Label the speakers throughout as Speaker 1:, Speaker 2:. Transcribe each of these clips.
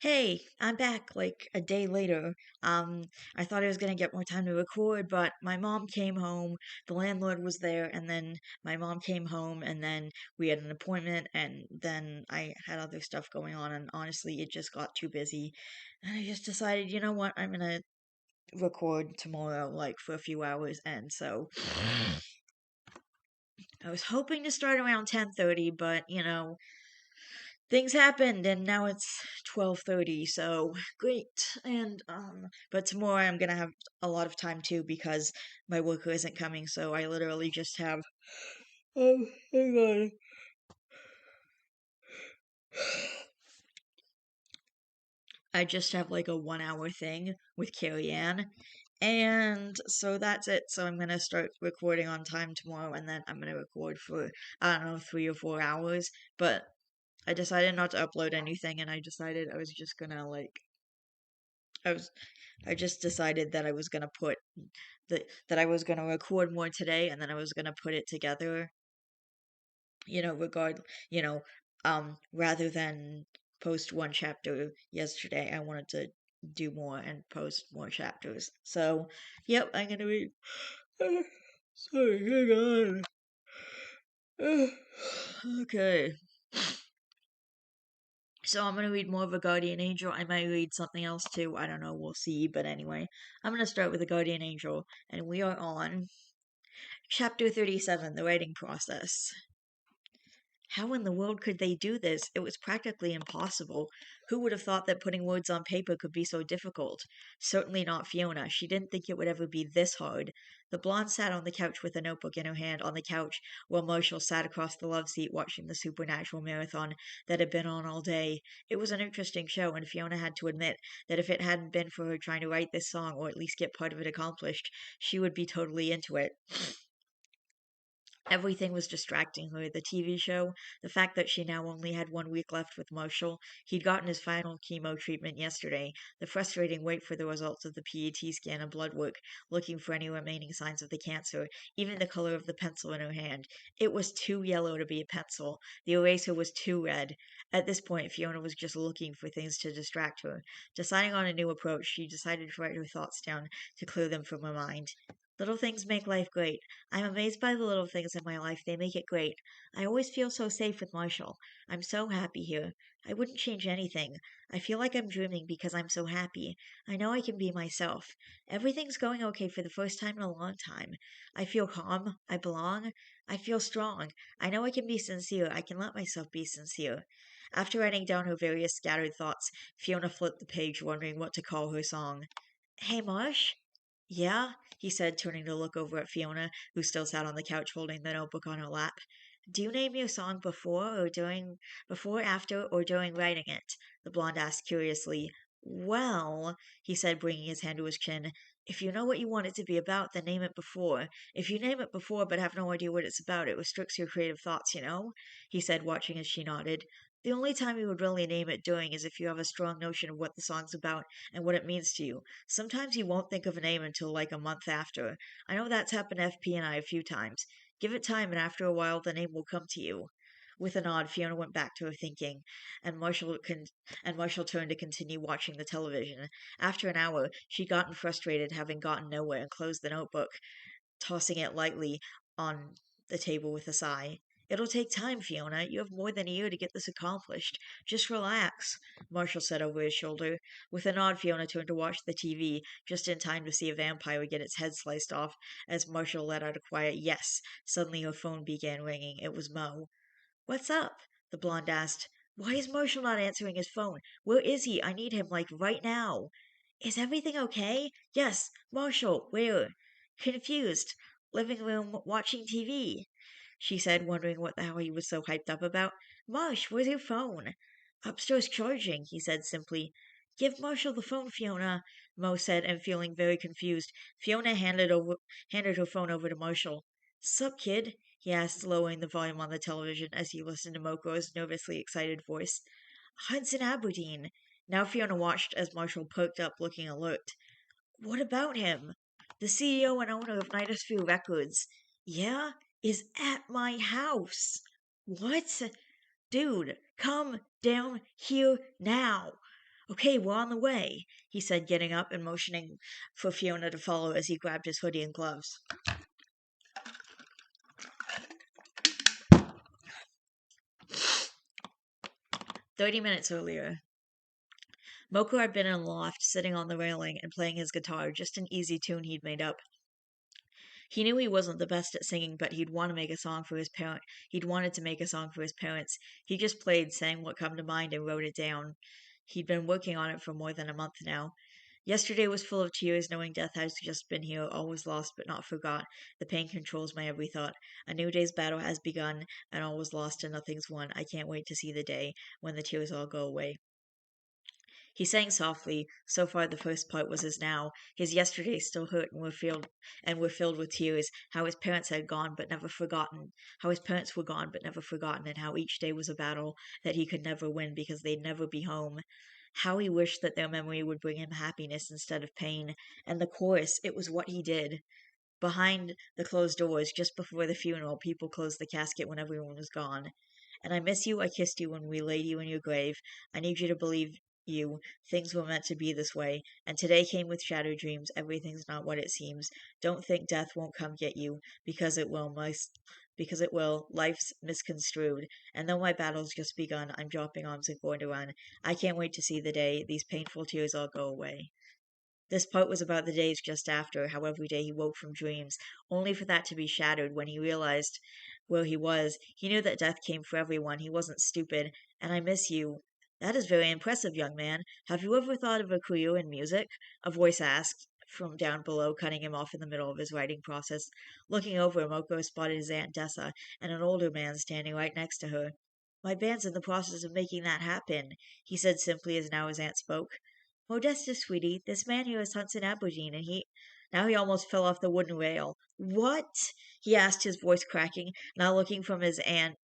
Speaker 1: Hey, I'm back like a day later. I thought I was gonna get more time to record, but my mom came home, the landlord was there, and then my mom came home, and then we had an appointment, and then I had other stuff going on, and honestly, it just got too busy. And I just decided, you know what, I'm gonna record tomorrow, like for a few hours, and so I was hoping to start around 10:30, but things happened and now it's 12:30, so great. And but tomorrow I'm going to have a lot of time too because my worker isn't coming, so I literally just have hang on. I just have like a 1 hour thing with Carrie Ann. And so that's it. So I'm gonna start recording on time tomorrow, and then I'm gonna record for I don't know 3 or 4 hours. But I decided not to upload anything, and I decided I was just gonna I was I just decided that I was gonna put that I was gonna record more today, and then I was gonna put it together. You know, regard you know, rather than post one chapter yesterday, I wanted to do more and post more chapters. So, yep, I'm gonna read. Sorry, hang on. Okay. So I'm gonna read more of a guardian angel. I might read something else too. I don't know. We'll see. But anyway, I'm gonna start with a guardian angel, and we are on chapter 37, the writing process. How in the world could they do this? It was practically impossible. Who would have thought that putting words on paper could be so difficult? Certainly not Fiona. She didn't think it would ever be this hard. The blonde sat on the couch with a notebook in her hand on the couch, while Marshall sat across the love seat watching the supernatural marathon that had been on all day. It was an interesting show, and Fiona had to admit that if it hadn't been for her trying to write this song, or at least get part of it accomplished, she would be totally into it. Everything was distracting her. The TV show, the fact that she now only had 1 week left with Marshall. He'd gotten his final chemo treatment yesterday. The frustrating wait for the results of the PET scan and blood work, looking for any remaining signs of the cancer. Even the color of the pencil in her hand. It was too yellow to be a pencil. The eraser was too red. At this point, Fiona was just looking for things to distract her. Deciding on a new approach, she decided to write her thoughts down to clear them from her mind. Little things make life great. I'm amazed by the little things in my life. They make it great. I always feel so safe with Marshall. I'm so happy here. I wouldn't change anything. I feel like I'm dreaming because I'm so happy. I know I can be myself. Everything's going okay for the first time in a long time. I feel calm. I belong. I feel strong. I know I can be sincere. I can let myself be sincere. After writing down her various scattered thoughts, Fiona flipped the page, wondering what to call her song. Hey, Marsh? Yeah, he said, turning to look over at Fiona, who still sat on the couch holding the notebook on her lap. Do you name your song before, after, or during writing it? The blonde asked curiously. Well, he said, bringing his hand to his chin, if you know what you want it to be about, then name it before. If you name it before but have no idea what it's about, it restricts your creative thoughts, you know? He said, watching as she nodded. The only time you would really name it during is if you have a strong notion of what the song's about and what it means to you. Sometimes you won't think of a name until like a month after. I know that's happened to FP and I a few times. Give it time, and after a while, the name will come to you. With a nod, Fiona went back to her thinking, and Marshall turned to continue watching the television. After an hour, she'd gotten frustrated, having gotten nowhere, and closed the notebook, tossing it lightly on the table with a sigh. It'll take time, Fiona. You have more than a year to get this accomplished. Just relax, Marshall said over his shoulder. With a nod, Fiona turned to watch the TV, just in time to see a vampire get its head sliced off as Marshall let out a quiet yes. Suddenly her phone began ringing. It was Mo. What's up? The blonde asked. Why is Marshall not answering his phone? Where is he? I need him, like, right now. Is everything okay? Yes, Marshall, where? Confused. Living room, watching TV, she said, wondering what the hell he was so hyped up about. Marsh, where's your phone? Upstairs charging, he said simply. Give Marshall the phone, Fiona, Mo said, and feeling very confused, Fiona handed her phone over to Marshall. Sup, kid? He asked, lowering the volume on the television as he listened to Moko's nervously excited voice. Hudson Aberdeen. Now Fiona watched as Marshall perked up, looking alert. What about him? The CEO and owner of Nidus View Records. Yeah? Is at my house. What? Dude, come down here now. Okay, we're on the way, he said, getting up and motioning for Fiona to follow as he grabbed his hoodie and gloves. 30 minutes earlier, Moko had been in the loft, sitting on the railing and playing his guitar, just an easy tune he'd made up. He knew he wasn't the best at singing, but he'd want to make a song for his parent. He'd wanted to make a song for his parents. He just played, sang what come to mind, and wrote it down. He'd been working on it for more than a month now. Yesterday was full of tears, knowing death has just been here, all was lost but not forgot. The pain controls my every thought. A new day's battle has begun, and all was lost and nothing's won. I can't wait to see the day when the tears all go away. He sang softly. So far the first part was his now. His yesterdays still hurt and were filled with tears. How his parents had gone but never forgotten. How his parents were gone but never forgotten, and how each day was a battle that he could never win because they'd never be home. How he wished that their memory would bring him happiness instead of pain. And the chorus, it was what he did. Behind the closed doors, just before the funeral, people closed the casket when everyone was gone. And I miss you, I kissed you when we laid you in your grave. I need you to believe you. Things were meant to be this way. And today came with shattered dreams. Everything's not what it seems. Don't think death won't come get you, because it will, because it will. Life's misconstrued. And though my battle's just begun, I'm dropping arms and going to run. I can't wait to see the day these painful tears all go away. This part was about the days just after, how every day he woke from dreams, only for that to be shattered when he realized where he was. He knew that death came for everyone. He wasn't stupid. And I miss you. That is very impressive, young man. Have you ever thought of a career in music? A voice asked from down below, cutting him off in the middle of his writing process. Looking over, Moko spotted his Aunt Dessa and an older man standing right next to her. My band's in the process of making that happen, he said simply as now his aunt spoke. Modesta, sweetie, this man here is Hudson Aberdeen, and now he almost fell off the wooden rail. What? He asked, his voice cracking, now looking from his aunt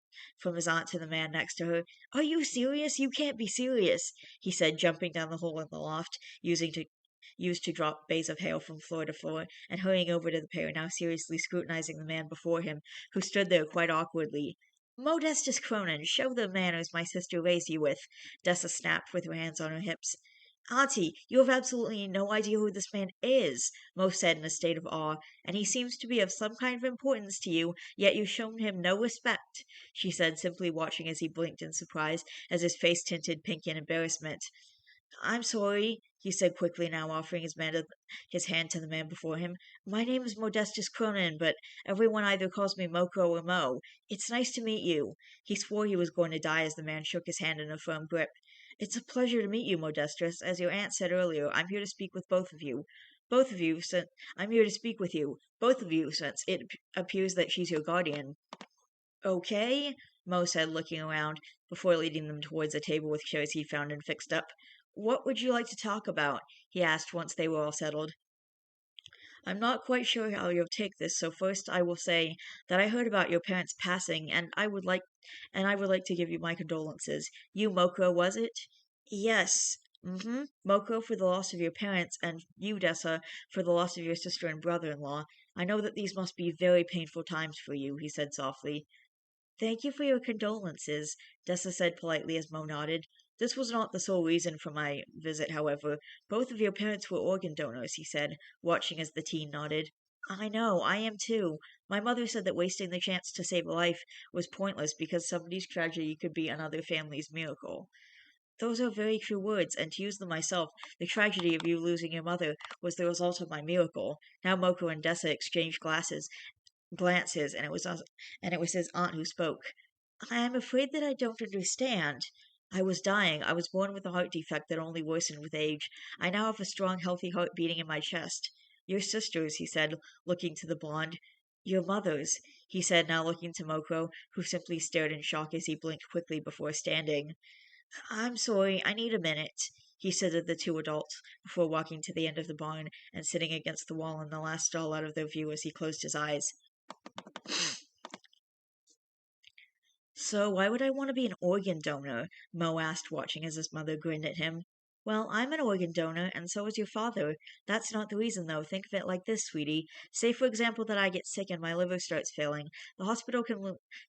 Speaker 1: to the man next to her. Are you serious? You can't be serious, he said, jumping down the hole in the loft, used to drop bays of hail from floor to floor, and hurrying over to the pair, now seriously scrutinizing the man before him, who stood there quite awkwardly. Modestus Cronin, show the manners my sister raised you with, Dessa snapped with her hands on her hips. Auntie, you have absolutely no idea who this man is, Mo said in a state of awe, and he seems to be of some kind of importance to you, yet you've shown him no respect, she said, simply watching as he blinked in surprise, as his face tinted pink in embarrassment. I'm sorry, he said quickly, now offering his hand to the man before him. My name is Modestus Cronin, but everyone either calls me Moko or Mo. It's nice to meet you. He swore he was going to die as the man shook his hand in a firm grip. It's a pleasure to meet you, Modestus. As your aunt said earlier, I'm here to speak with both of you. Both of you, since I'm here to speak with you. Both of you, since it appears that she's your guardian. Okay, Mo said, looking around, before leading them towards a table with chairs he found and fixed up. What would you like to talk about? He asked once they were all settled. I'm not quite sure how you'll take this, so first I will say that I heard about your parents' passing, and I would like to give you my condolences. You, Moko, was it? Yes. Moko, for the loss of your parents, and you, Dessa, for the loss of your sister and brother-in-law. I know that these must be very painful times for you, he said softly. Thank you for your condolences, Dessa said politely as Mo nodded. This was not the sole reason for my visit, however. Both of your parents were organ donors, he said, watching as the teen nodded. I know, I am too. My mother said that wasting the chance to save a life was pointless because somebody's tragedy could be another family's miracle. Those are very true words, and to use them myself, the tragedy of you losing your mother was the result of my miracle. Now Moko and Dessa exchanged glances, and it was his aunt who spoke. I am afraid that I don't understand. I was dying. I was born with a heart defect that only worsened with age. I now have a strong, healthy heart beating in my chest. Your sisters, he said, looking to the blonde. Your mothers, he said, now looking to Moko, who simply stared in shock as he blinked quickly before standing. I'm sorry, I need a minute, he said to the two adults before walking to the end of the barn and sitting against the wall in the last stall out of their view as he closed his eyes. So, why would I want to be an organ donor? Mo asked, watching as his mother grinned at him. Well, I'm an organ donor, and so is your father. That's not the reason, though. Think of it like this, sweetie. Say, for example, that I get sick and my liver starts failing. The hospital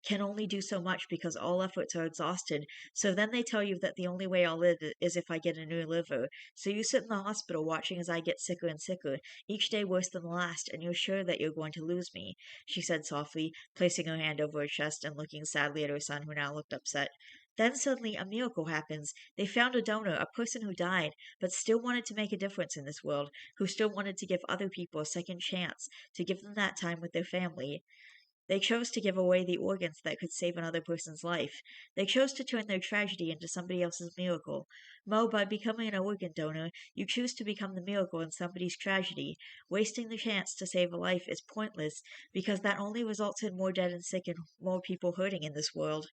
Speaker 1: can only do so much because all efforts are exhausted. So then they tell you that the only way I'll live is if I get a new liver. So you sit in the hospital watching as I get sicker and sicker, each day worse than the last, and you're sure that you're going to lose me, she said softly, placing her hand over her chest and looking sadly at her son, who now looked upset. Then suddenly a miracle happens. They found a donor, a person who died, but still wanted to make a difference in this world, who still wanted to give other people a second chance, to give them that time with their family. They chose to give away the organs that could save another person's life. They chose to turn their tragedy into somebody else's miracle. Mo, by becoming an organ donor, you choose to become the miracle in somebody's tragedy. Wasting the chance to save a life is pointless because that only results in more dead and sick and more people hurting in this world,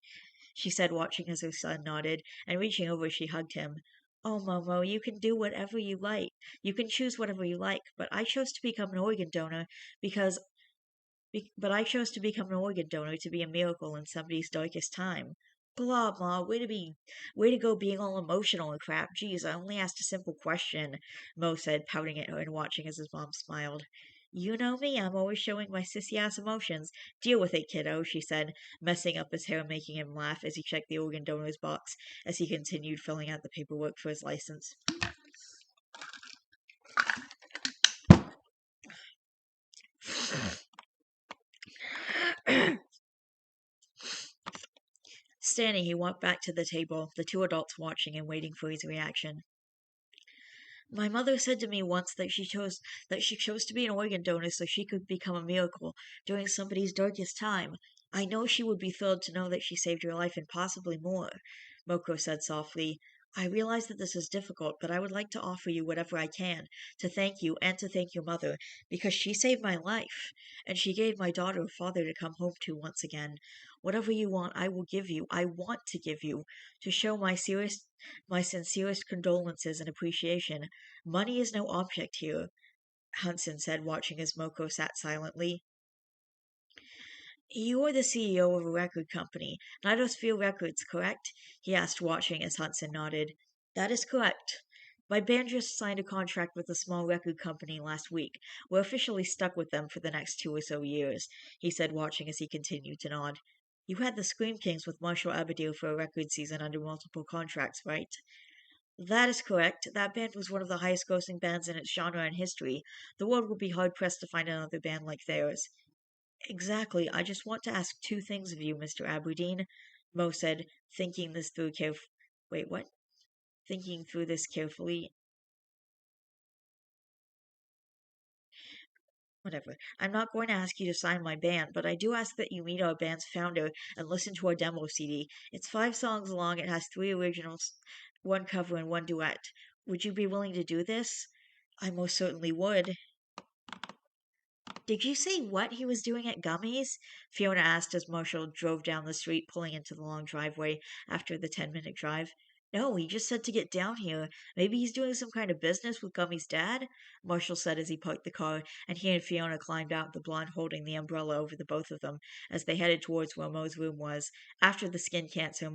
Speaker 1: she said, watching as her son nodded, and reaching over, she hugged him. Oh, Momo, you can do whatever you like. You can choose whatever you like, but I chose to become an organ donor because but I chose to become an organ donor to be a miracle in somebody's darkest time. Blah, blah, way to go being all emotional and crap. Geez, I only asked a simple question, Mo said, pouting at her and watching as his mom smiled. You know me, I'm always showing my sissy ass emotions. Deal with it, kiddo, she said, messing up his hair and making him laugh as he checked the organ donor's box as he continued filling out the paperwork for his license. Standing, he walked back to the table, the two adults watching and waiting for his reaction. My mother said to me once that she chose to be an organ donor so she could become a miracle during somebody's darkest time. I know she would be thrilled to know that she saved your life and possibly more, Moko said softly. I realize that this is difficult, but I would like to offer you whatever I can to thank you and to thank your mother, because she saved my life, and she gave my daughter a father to come home to once again. Whatever you want, I will give you. I want to give you, to show my sincerest condolences and appreciation. Money is no object here, Hudson said, watching as Moko sat silently. You are the CEO of a record company, Nidosphere Records, correct? He asked, watching as Hudson nodded. That is correct. My band just signed a contract with a small record company last week. We're officially stuck with them for the next 2 or so years, he said, watching as he continued to nod. You had the Scream Kings with Marshall Abigail for a record season under multiple contracts, right? That is correct. That band was one of the highest grossing bands in its genre in history. The world would be hard pressed to find another band like theirs. Exactly. I just want to ask two things of you, Mr. Aberdeen, Mo said, thinking this through Wait, what? Thinking through this carefully. Whatever. I'm not going to ask you to sign my band, but I do ask that you meet our band's founder and listen to our demo CD. It's 5 songs long. It has 3 originals, one cover, and one duet. Would you be willing to do this? I most certainly would. Did you say what he was doing at Gummy's? Fiona asked as Marshall drove down the street, pulling into the long driveway after the 10-minute drive. No, he just said to get down here. Maybe he's doing some kind of business with Gummy's dad, Marshall said as he parked the car, and he and Fiona climbed out, the blonde holding the umbrella over the both of them as they headed towards where Mo's room was. After the skin cancer,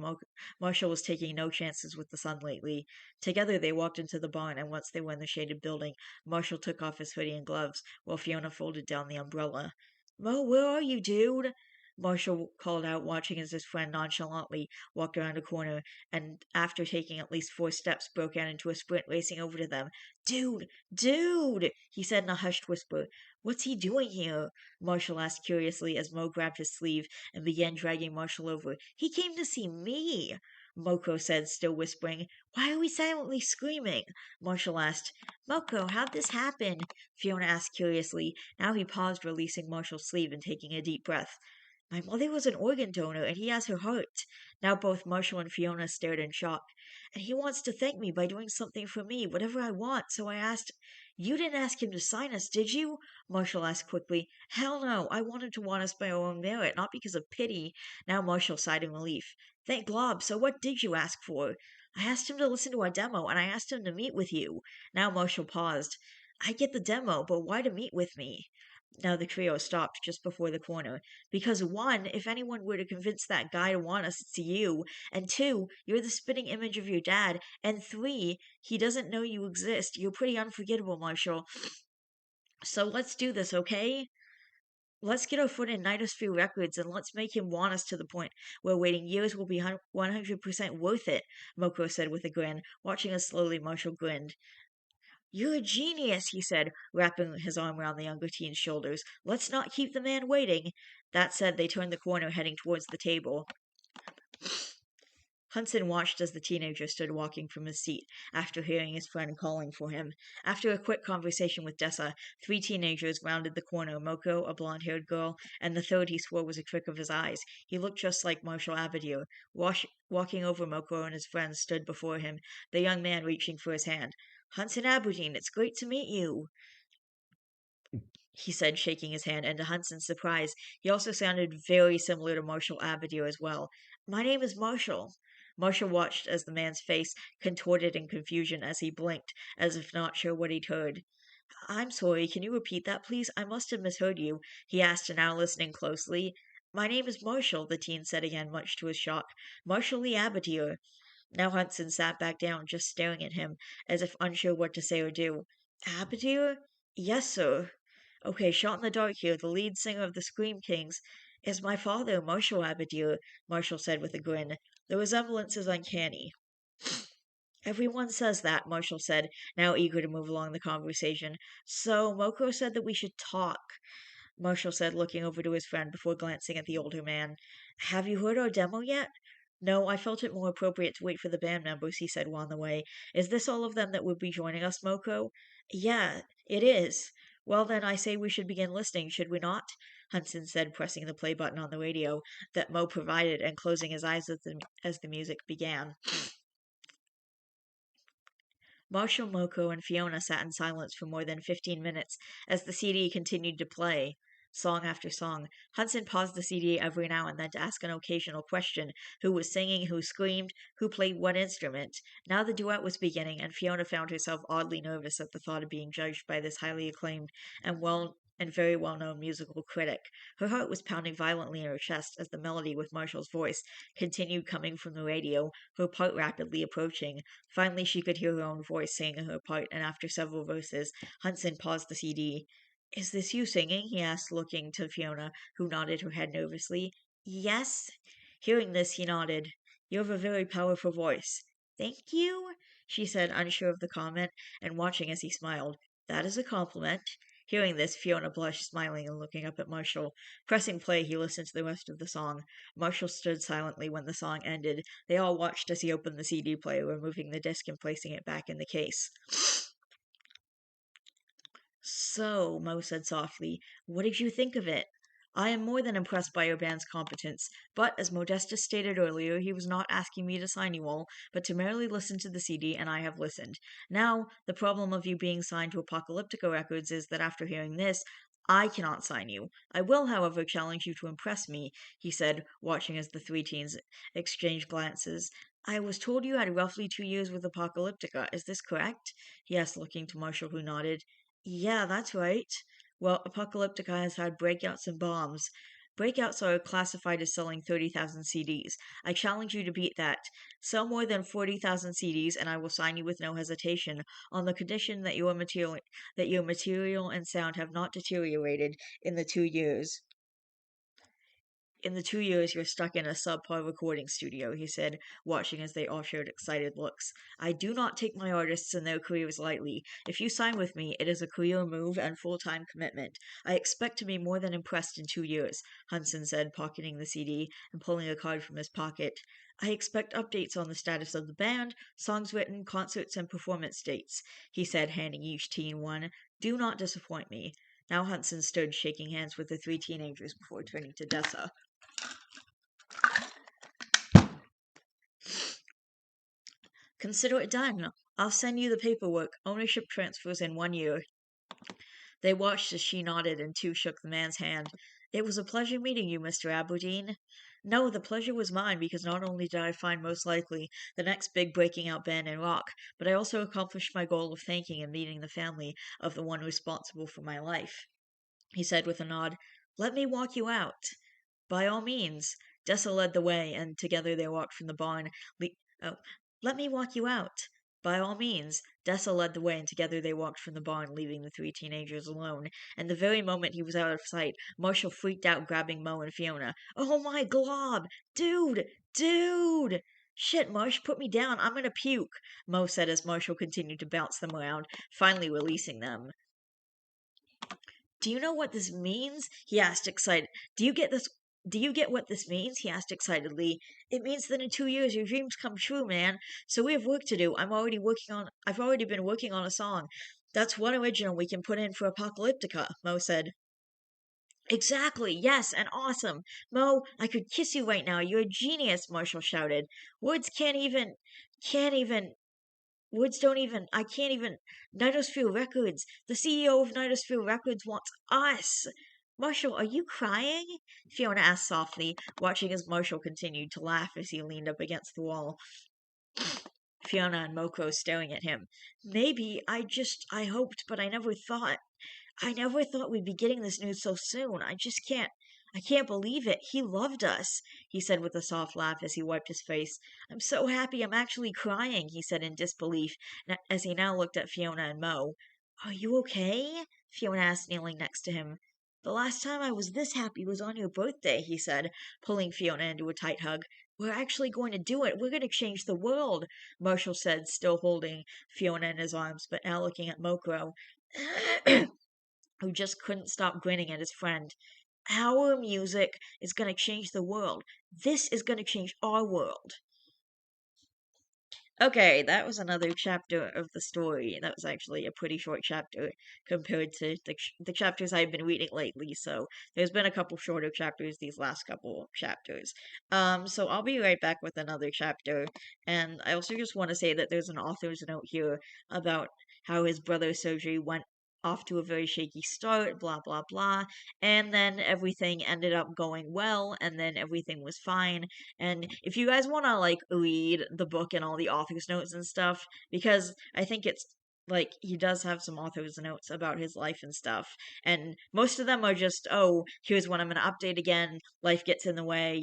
Speaker 1: Marshall was taking no chances with the sun lately. Together they walked into the barn, and once they were in the shaded building, Marshall took off his hoodie and gloves, while Fiona folded down the umbrella. Mo, where are you, dude? Marshall called out, watching as his friend nonchalantly walked around a corner, and after taking at least 4 steps, broke out into a sprint, racing over to them. Dude! Dude! He said in a hushed whisper. What's he doing here? Marshall asked curiously as Mo grabbed his sleeve and began dragging Marshall over. He came to see me! Moko said, still whispering. Why are we silently screaming? Marshall asked. Moko, how'd this happen? Fiona asked curiously. Now he paused, releasing Marshall's sleeve and taking a deep breath. My mother was an organ donor, and he has her heart. Now both Marshall and Fiona stared in shock. And he wants to thank me by doing something for me, whatever I want, so I asked. You didn't ask him to sign us, did you? Marshall asked quickly. Hell no, I wanted to want us by our own merit, not because of pity. Now Marshall sighed in relief. Thank Glob, so what did you ask for? I asked him to listen to our demo, and I asked him to meet with you. Now Marshall paused. I get the demo, but why to meet with me? Now the trio stopped just before the corner. Because one, if anyone were to convince that guy to want us, it's you. And two, you're the spitting image of your dad. And three, he doesn't know you exist. You're pretty unforgettable, Marshall. So let's do this, okay? Let's get our foot in Nightosphere Records and let's make him want us to the point where waiting years will be 100% worth it, Moko said with a grin. Watching us slowly, Marshall grinned. You're a genius, he said, wrapping his arm around the younger teen's shoulders. Let's not keep the man waiting. That said, they turned the corner, heading towards the table. Hudson watched as the teenager stood walking from his seat after hearing his friend calling for him. After a quick conversation with Dessa, three teenagers rounded the corner, Moko, a blonde-haired girl, and the third he swore was a trick of his eyes. He looked just like Marshall Abadir. Walking over, Moko and his friends stood before him, the young man reaching for his hand. Hudson Aberdeen, it's great to meet you, he said, shaking his hand, and to Hudson's surprise, he also sounded very similar to Marshall Abadir as well. My name is Marshall. Marshall watched as the man's face contorted in confusion as he blinked, as if not sure what he'd heard. I'm sorry, can you repeat that, please? I must have misheard you, he asked, now listening closely. My name is Marshall, the teen said again, much to his shock. Marshall Lee Abadir. Now Hudson sat back down, just staring at him, as if unsure what to say or do. Abadir? Yes, sir. Okay, shot in the dark here, the lead singer of the Scream Kings is my father, Marshall Abadir, Marshall said with a grin. The resemblance is uncanny. Everyone says that, Marshall said, now eager to move along the conversation. So, Moko said that we should talk, Marshall said, looking over to his friend before glancing at the older man. Have you heard our demo yet? No, I felt it more appropriate to wait for the band members, he said on the way. Is this all of them that would be joining us, Moko? Yeah, it is. Well, then, I say we should begin listening, should we not? Hudson said, pressing the play button on the radio that Mo provided and closing his eyes as the music began. Marshall, Moko, and Fiona sat in silence for more than 15 minutes as the CD continued to play, song after song. Hudson paused the CD every now and then to ask an occasional question: who was singing, who screamed, who played what instrument. Now the duet was beginning, and Fiona found herself oddly nervous at the thought of being judged by this highly acclaimed and very well-known musical critic. Her heart was pounding violently in her chest as the melody with Marshall's voice continued coming from the radio, her part rapidly approaching. Finally, she could hear her own voice saying her part, and after several verses, Hudson paused the CD. Is this you singing? He asked, looking to Fiona, who nodded her head nervously. Yes. Hearing this, he nodded. You have a very powerful voice. Thank you, she said, unsure of the comment, and watching as he smiled. That is a compliment. Hearing this, Fiona blushed, smiling and looking up at Marshall. Pressing play, he listened to the rest of the song. Marshall stood silently when the song ended. They all watched as he opened the CD player, removing the disc and placing it back in the case. So, Mo said softly, what did you think of it? I am more than impressed by your band's competence, but as Modestus stated earlier, he was not asking me to sign you all, but to merely listen to the CD, and I have listened. Now, the problem of you being signed to Apocalyptica Records is that after hearing this, I cannot sign you. I will, however, challenge you to impress me, he said, watching as the three teens exchanged glances. I was told you had roughly 2 years with Apocalyptica. Is this correct? He asked, looking to Marshall, who nodded. Yeah, that's right. Well, Apocalyptica has had breakouts and bombs. Breakouts are classified as selling 30,000 CDs. I challenge you to beat that. Sell more than 40,000 CDs, and I will sign you with no hesitation, on the condition that your material and sound have not deteriorated in the 2 years. In the 2 years you're stuck in a subpar recording studio, he said, watching as they all shared excited looks. I do not take my artists and their careers lightly. If you sign with me, it is a career move and full-time commitment. I expect to be more than impressed in 2 years, Hudson said, pocketing the CD and pulling a card from his pocket. I expect updates on the status of the band, songs written, concerts, and performance dates, he said, handing each teen one. Do not disappoint me. Now Hudson stood, shaking hands with the three teenagers before turning to Dessa. Consider it done. I'll send you the paperwork. Ownership transfers in 1 year. They watched as she nodded and two shook the man's hand. It was a pleasure meeting you, Mr. Aberdeen. No, the pleasure was mine because not only did I find most likely the next big breaking out band in rock, but I also accomplished my goal of thanking and meeting the family of the one responsible for my life. he said with a nod. Let me walk you out. By all means. Dessa led the way, and together they walked from the barn. Oh, let me walk you out. By all means. Dessa led the way, and together they walked from the barn, leaving the three teenagers alone. And the very moment he was out of sight, Marshall freaked out, grabbing Mo and Fiona. Oh my glob! Dude! Dude! Shit, Marsh, put me down. I'm gonna puke, Mo said as Marshall continued to bounce them around, finally releasing them. Do you know what this means? He asked excited. Do you get this? Do you get what this means? He asked excitedly. It means that in 2 years your dreams come true, man. So we have work to do. I've already been working on a song. That's one original we can put in for Apocalyptica, Mo said. Exactly, yes, and awesome. Mo, I could kiss you right now. You're a genius, Marshall shouted. Words can't even Woods don't even, I can't even. Nightosphere Records. The CEO of Nightosphere Records wants us. Marshall, are you crying? Fiona asked softly, watching as Marshall continued to laugh as he leaned up against the wall. Fiona and Moko staring at him. Maybe, I hoped, but I never thought we'd be getting this news so soon. I can't believe it. He loved us, he said with a soft laugh as he wiped his face. I'm so happy I'm actually crying, he said in disbelief, as he now looked at Fiona and Mo. Are you okay? Fiona asked, kneeling next to him. The last time I was this happy was on your birthday, he said, pulling Fiona into a tight hug. We're actually going to do it. We're going to change the world, Marshall said, still holding Fiona in his arms, but now looking at Mokro. Who just couldn't stop grinning at his friend. Our music is going to change the world. This is going to change our world. Okay, that was another chapter of the story. That was actually a pretty short chapter compared to the chapters I've been reading lately. So there's been a couple shorter chapters these last couple chapters. So I'll be right back with another chapter. And I also just want to say that there's an author's note here about how his brother's surgery went off to a very shaky start, blah blah blah, and then everything ended up going well, and then everything was fine, and if you guys want to like read the book and all the author's notes and stuff, because I think it's like he does have some author's notes about his life and stuff, and most of them are just, oh, here's when I'm gonna update again, life gets in the way,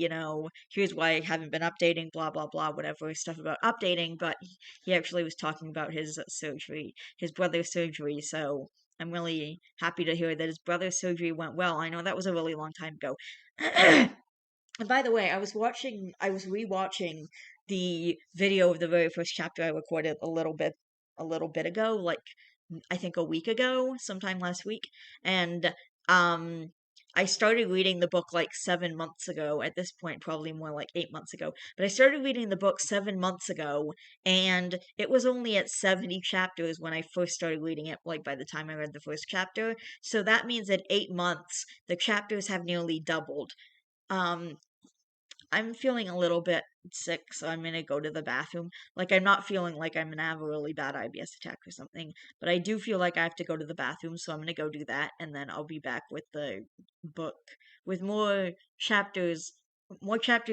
Speaker 1: here's why I haven't been updating, blah blah blah, whatever stuff about updating, but he actually was talking about his surgery, his brother's surgery, so I'm really happy to hear that his brother's surgery went well. I know that was a really long time ago. And by the way, I was rewatching the video of the very first chapter I recorded a little bit ago, like I think a week ago, sometime last week, and um, I started reading the book like 7 months ago. At this point, probably more like 8 months ago. But I started reading the book 7 months ago, and it was only at 70 chapters when I first started reading it. Like by the time I read the first chapter, so that means that 8 months the chapters have nearly doubled. Um, I'm feeling a little bit sick, so I'm gonna go to the bathroom. Like, I'm not feeling like I'm gonna have a really bad IBS attack or something, but I do feel like I have to go to the bathroom, so I'm gonna go do that, and then I'll be back with the book, with more chapters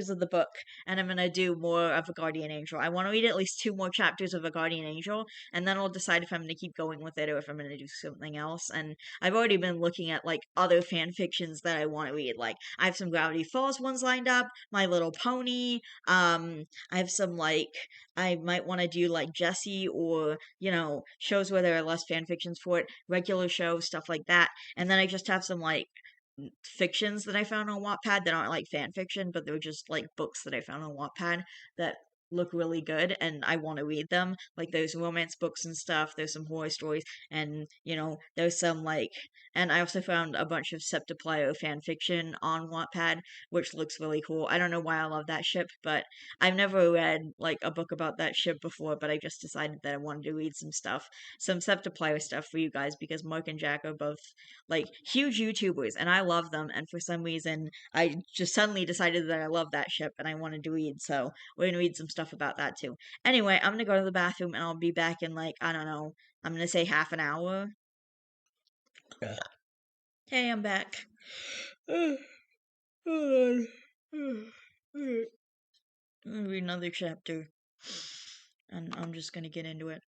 Speaker 1: of the book, and I'm gonna do more of a guardian angel. I want to read at least two more chapters of a guardian angel, and then I'll decide if I'm gonna keep going with it or if I'm gonna do something else. And I've already been looking at like other fan fictions that I want to read. Like I have some Gravity Falls ones lined up, My Little Pony. I have some like I might want to do like Jessie or shows where there are less fan fictions for it, regular shows, stuff like that. And then I just have some like fictions that I found on Wattpad that aren't like fan fiction, but they're just like books that I found on Wattpad that look really good and I want to read them. Like there's romance books and stuff, there's some horror stories, and there's some like and I also found a bunch of Septiplier fan fiction on Wattpad, which looks really cool. I don't know why I love that ship, but I've never read like a book about that ship before, but I just decided that I wanted to read some Septiplier stuff for you guys because Mark and Jack are both like huge YouTubers and I love them, and for some reason I just suddenly decided that I love that ship and I wanted to read, so we're gonna read some stuff about that too. Anyway, I'm gonna go to the bathroom and I'll be back in like, I don't know, I'm gonna say half an hour. Hey, I'm back. Hold on. I'm gonna read another chapter and I'm just gonna get into it.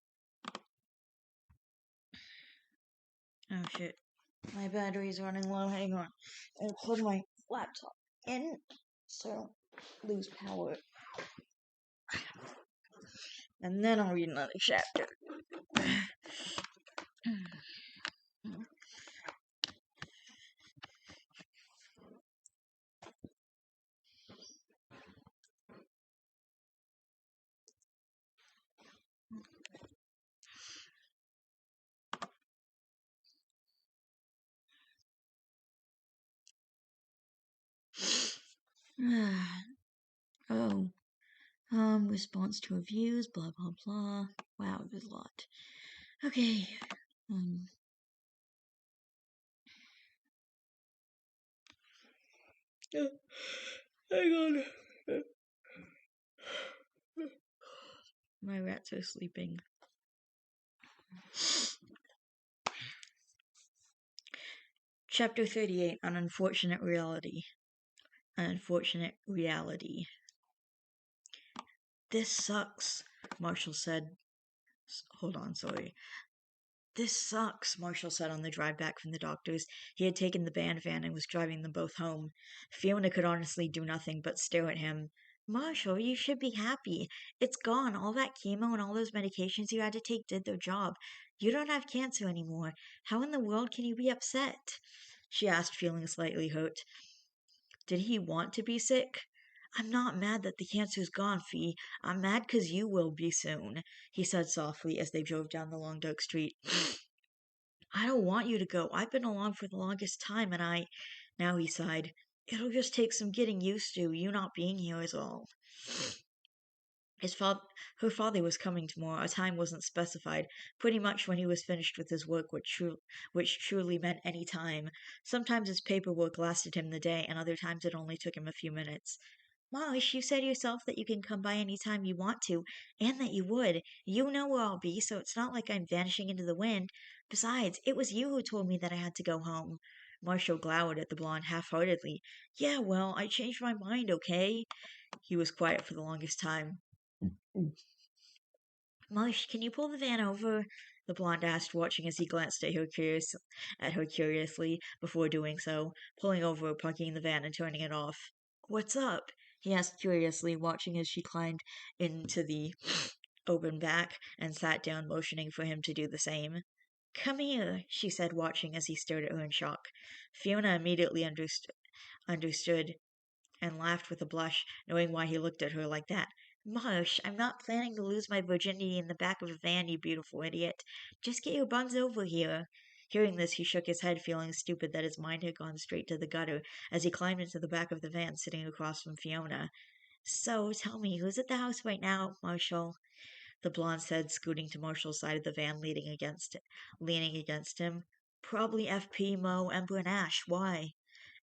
Speaker 1: Oh shit. My battery's running low. Hang on. I'll plug my laptop in so I don't lose power. And then I'll read another chapter. Oh, response to reviews, blah blah blah. Wow, there's a lot. Okay. Hang on. My rats are sleeping. Chapter 38, An Unfortunate Reality. An Unfortunate Reality. This sucks, Marshall said. Hold on, sorry. This sucks, Marshall said on the drive back from the doctor's. He had taken the band van and was driving them both home. Fiona could honestly do nothing but stare at him. Marshall, you should be happy. It's gone. All that chemo and all those medications you had to take did their job. You don't have cancer anymore. How in the world can you be upset? She asked, feeling slightly hurt. Did he want to be sick? I'm not mad that the cancer's gone, Fee. I'm mad 'cause you will be soon, he said softly as they drove down the long dark street. I don't want you to go. I've been along for the longest time, and Now he sighed. It'll just take some getting used to, you not being here is all. His father, her father was coming tomorrow. A time wasn't specified. Pretty much when he was finished with his work, which truly meant any time. Sometimes his paperwork lasted him the day, and other times it only took him a few minutes. Mosh, you said yourself that you can come by any time you want to, and that you would. You know where I'll be, so it's not like I'm vanishing into the wind. Besides, it was you who told me that I had to go home. Marshall glowered at the blonde half-heartedly. Yeah, well, I changed my mind, okay? He was quiet for the longest time. Mush, can you pull the van over? The blonde asked, watching as he glanced at her curiously before doing so, pulling over, parking the van, and turning it off. What's up? He asked curiously, watching as she climbed into the open back and sat down, motioning for him to do the same. Come here, she said, watching as he stared at her in shock. Fiona immediately understood and laughed with a blush, knowing why he looked at her like that. Marsh, I'm not planning to lose my virginity in the back of a van, you beautiful idiot. Just get your buns over here. Hearing this, he shook his head, feeling stupid that his mind had gone straight to the gutter as he climbed into the back of the van, sitting across from Fiona. So, tell me, who's at the house right now, Marshall? The blonde said, scooting to Marshall's side of the van, leaning against him. Probably FP, Mo, Ember, and Ash. Why?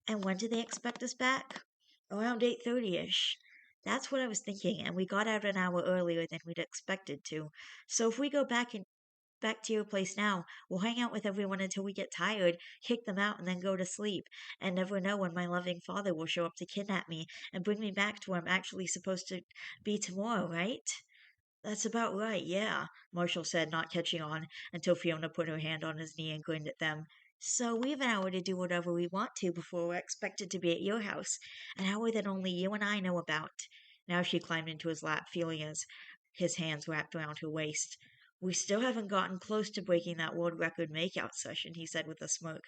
Speaker 1: And when do they expect us back? Around 8:30ish. That's what I was thinking, and we got out an hour earlier than we'd expected to. So if we go back to your place now, we'll hang out with everyone until we get tired, kick them out, and then go to sleep, and never know when my loving father will show up to kidnap me and bring me back to where I'm actually supposed to be tomorrow, right? That's about right, yeah, Marshall said, not catching on until Fiona put her hand on his knee and grinned at them. So we've an hour to do whatever we want to before we're expected to be at your house, an hour that only you and I know about. Now she climbed into his lap, feeling his hands wrapped around her waist. We still haven't gotten close to breaking that world record makeout session, he said with a smirk.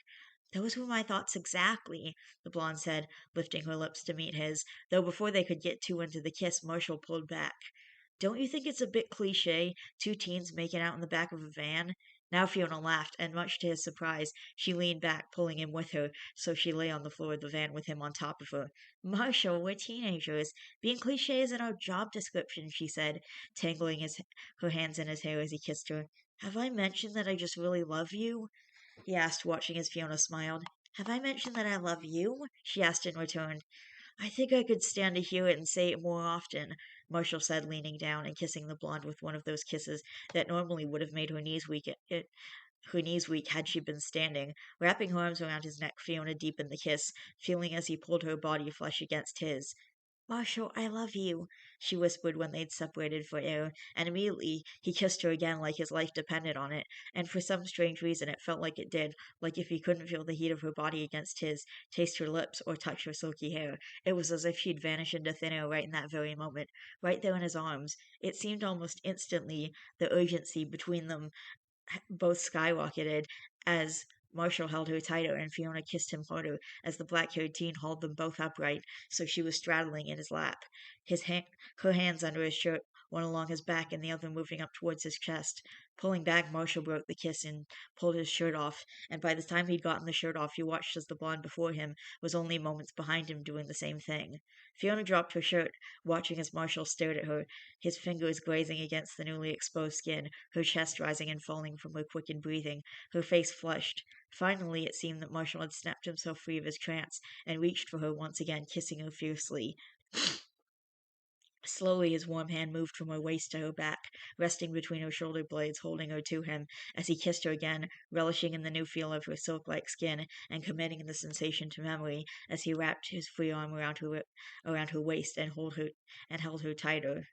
Speaker 1: Those were my thoughts exactly, the blonde said, lifting her lips to meet his, though before they could get too into the kiss, Marshall pulled back. Don't you think it's a bit cliche, two teens making out in the back of a van? Now Fiona laughed, and much to his surprise, she leaned back, pulling him with her, so she lay on the floor of the van with him on top of her. Marshall, we're teenagers. Being cliche isn't our job description, she said, tangling her hands in his hair as he kissed her. Have I mentioned that I just really love you? He asked, watching as Fiona smiled. Have I mentioned that I love you? She asked in return. I think I could stand to hear it and say it more often, Marshall said, leaning down and kissing the blonde with one of those kisses that normally would have made her knees weak had she been standing. Wrapping her arms around his neck, Fiona deepened the kiss, feeling as he pulled her body flesh against his. Marshall, I love you, she whispered when they'd separated for air, and immediately he kissed her again like his life depended on it, and for some strange reason it felt like it did, like if he couldn't feel the heat of her body against his, taste her lips, or touch her silky hair, it was as if she'd vanish into thin air right in that very moment, right there in his arms. It seemed almost instantly the urgency between them both skyrocketed as Marshall held her tighter and Fiona kissed him harder as the black-haired teen hauled them both upright so she was straddling in his lap. His hand, her hands under his shirt, one along his back and the other moving up towards his chest. Pulling back, Marshall broke the kiss and pulled his shirt off, and by the time he'd gotten the shirt off, he watched as the blonde before him was only moments behind him doing the same thing. Fiona dropped her shirt, watching as Marshall stared at her, his fingers grazing against the newly exposed skin, her chest rising and falling from her quickened breathing, her face flushed. Finally, it seemed that Marshall had snapped himself free of his trance and reached for her once again, kissing her fiercely. Slowly, his warm hand moved from her waist to her back, resting between her shoulder blades, holding her to him as he kissed her again, relishing in the new feel of her silk-like skin and committing the sensation to memory as he wrapped his free arm around her waist and held her tighter.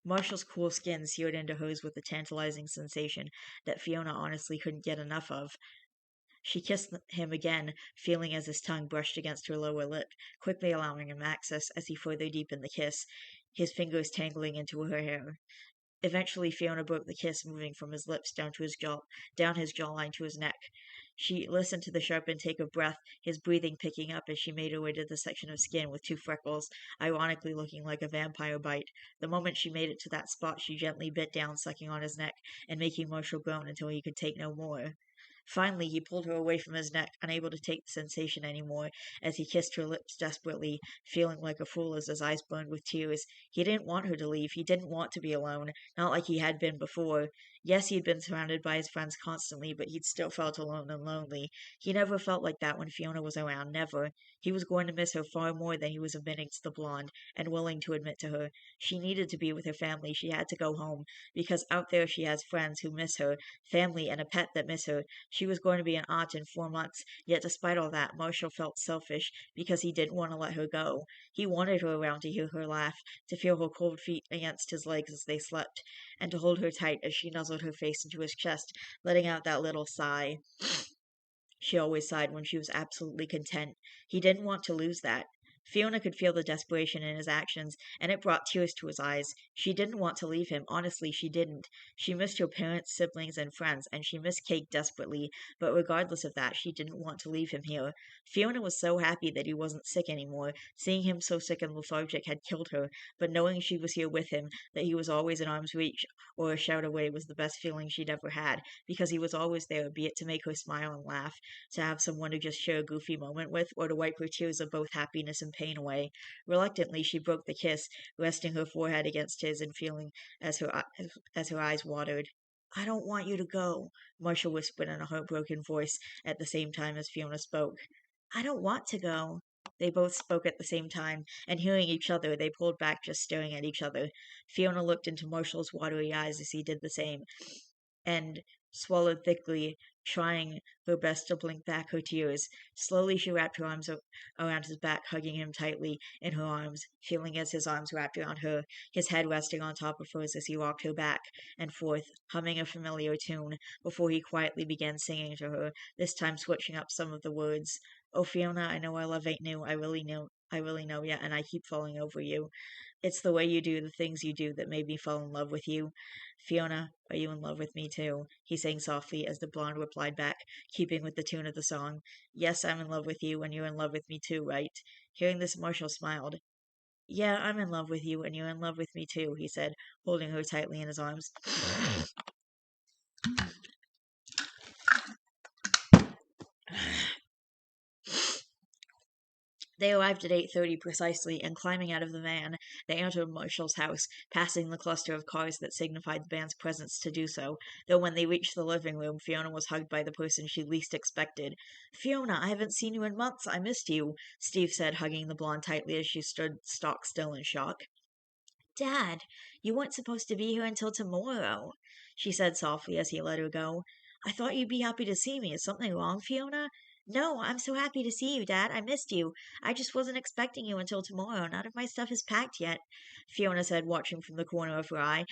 Speaker 1: Marshall's cool skin seared into hers with a tantalizing sensation that Fiona honestly couldn't get enough of. She kissed him again, feeling as his tongue brushed against her lower lip, quickly allowing him access as he further deepened the kiss, his fingers tangling into her hair. Eventually, Fiona broke the kiss, moving from his lips down his jawline to his neck. She listened to the sharp intake of breath, his breathing picking up as she made her way to the section of skin with two freckles, ironically looking like a vampire bite. The moment she made it to that spot, she gently bit down, sucking on his neck and making Marshall groan until he could take no more. Finally, he pulled her away from his neck, unable to take the sensation any more, as he kissed her lips desperately, feeling like a fool as his eyes burned with tears. He didn't want her to leave. He didn't want to be alone, not like he had been before. Yes, he'd been surrounded by his friends constantly, but he'd still felt alone and lonely. He never felt like that when Fiona was around, never. He was going to miss her far more than he was admitting to the blonde, and willing to admit to her. She needed to be with her family. She had to go home, because out there she has friends who miss her, family and a pet that miss her. She was going to be an aunt in 4 months, yet despite all that, Marshall felt selfish because he didn't want to let her go. He wanted her around to hear her laugh, to feel her cold feet against his legs as they slept, and to hold her tight as she nuzzled her face into his chest, letting out that little sigh. She always sighed when she was absolutely content. He didn't want to lose that. Fiona could feel the desperation in his actions, and it brought tears to his eyes. She didn't want to leave him. Honestly, she didn't. She missed her parents, siblings, and friends, and she missed Kate desperately. But regardless of that, she didn't want to leave him here. Fiona was so happy that he wasn't sick anymore. Seeing him so sick and lethargic had killed her, but knowing she was here with him, that he was always in arm's reach or a shout away, was the best feeling she'd ever had, because he was always there, be it to make her smile and laugh, to have someone to just share a goofy moment with, or to wipe her tears of both happiness and pain away. Reluctantly, she broke the kiss, resting her forehead against his and feeling as her eyes watered. I don't want you to go, Marshall whispered in a heartbroken voice at the same time as Fiona spoke. I don't want to go. They both spoke at the same time, and hearing each other, they pulled back, just staring at each other. Fiona looked into Marshall's watery eyes as he did the same, and swallowed thickly, trying her best to blink back her tears. Slowly she wrapped her arms around his back, hugging him tightly in her arms, feeling as his arms wrapped around her, his head resting on top of hers as he rocked her back and forth, humming a familiar tune, before he quietly began singing to her, this time switching up some of the words. Oh, Fiona, I know our love ain't new. I really know ya, and I keep falling over you. It's the way you do the things you do that made me fall in love with you. Fiona, are you in love with me too? He sang softly as the blonde replied back, keeping with the tune of the song. Yes, I'm in love with you, and you're in love with me too, right? Hearing this, Marshall smiled. Yeah, I'm in love with you, and you're in love with me too, he said, holding her tightly in his arms. They arrived at 8:30 precisely, and climbing out of the van, they entered Marshall's house, passing the cluster of cars that signified the band's presence to do so, though when they reached the living room, Fiona was hugged by the person she least expected. Fiona, I haven't seen you in months. I missed you, Steve said, hugging the blonde tightly as she stood stock still in shock. Dad, you weren't supposed to be here until tomorrow, she said softly as he let her go. I thought you'd be happy to see me. Is something wrong, Fiona? No, I'm so happy to see you, Dad. I missed you. I just wasn't expecting you until tomorrow. None of my stuff is packed yet, Fiona said, watching from the corner of her eye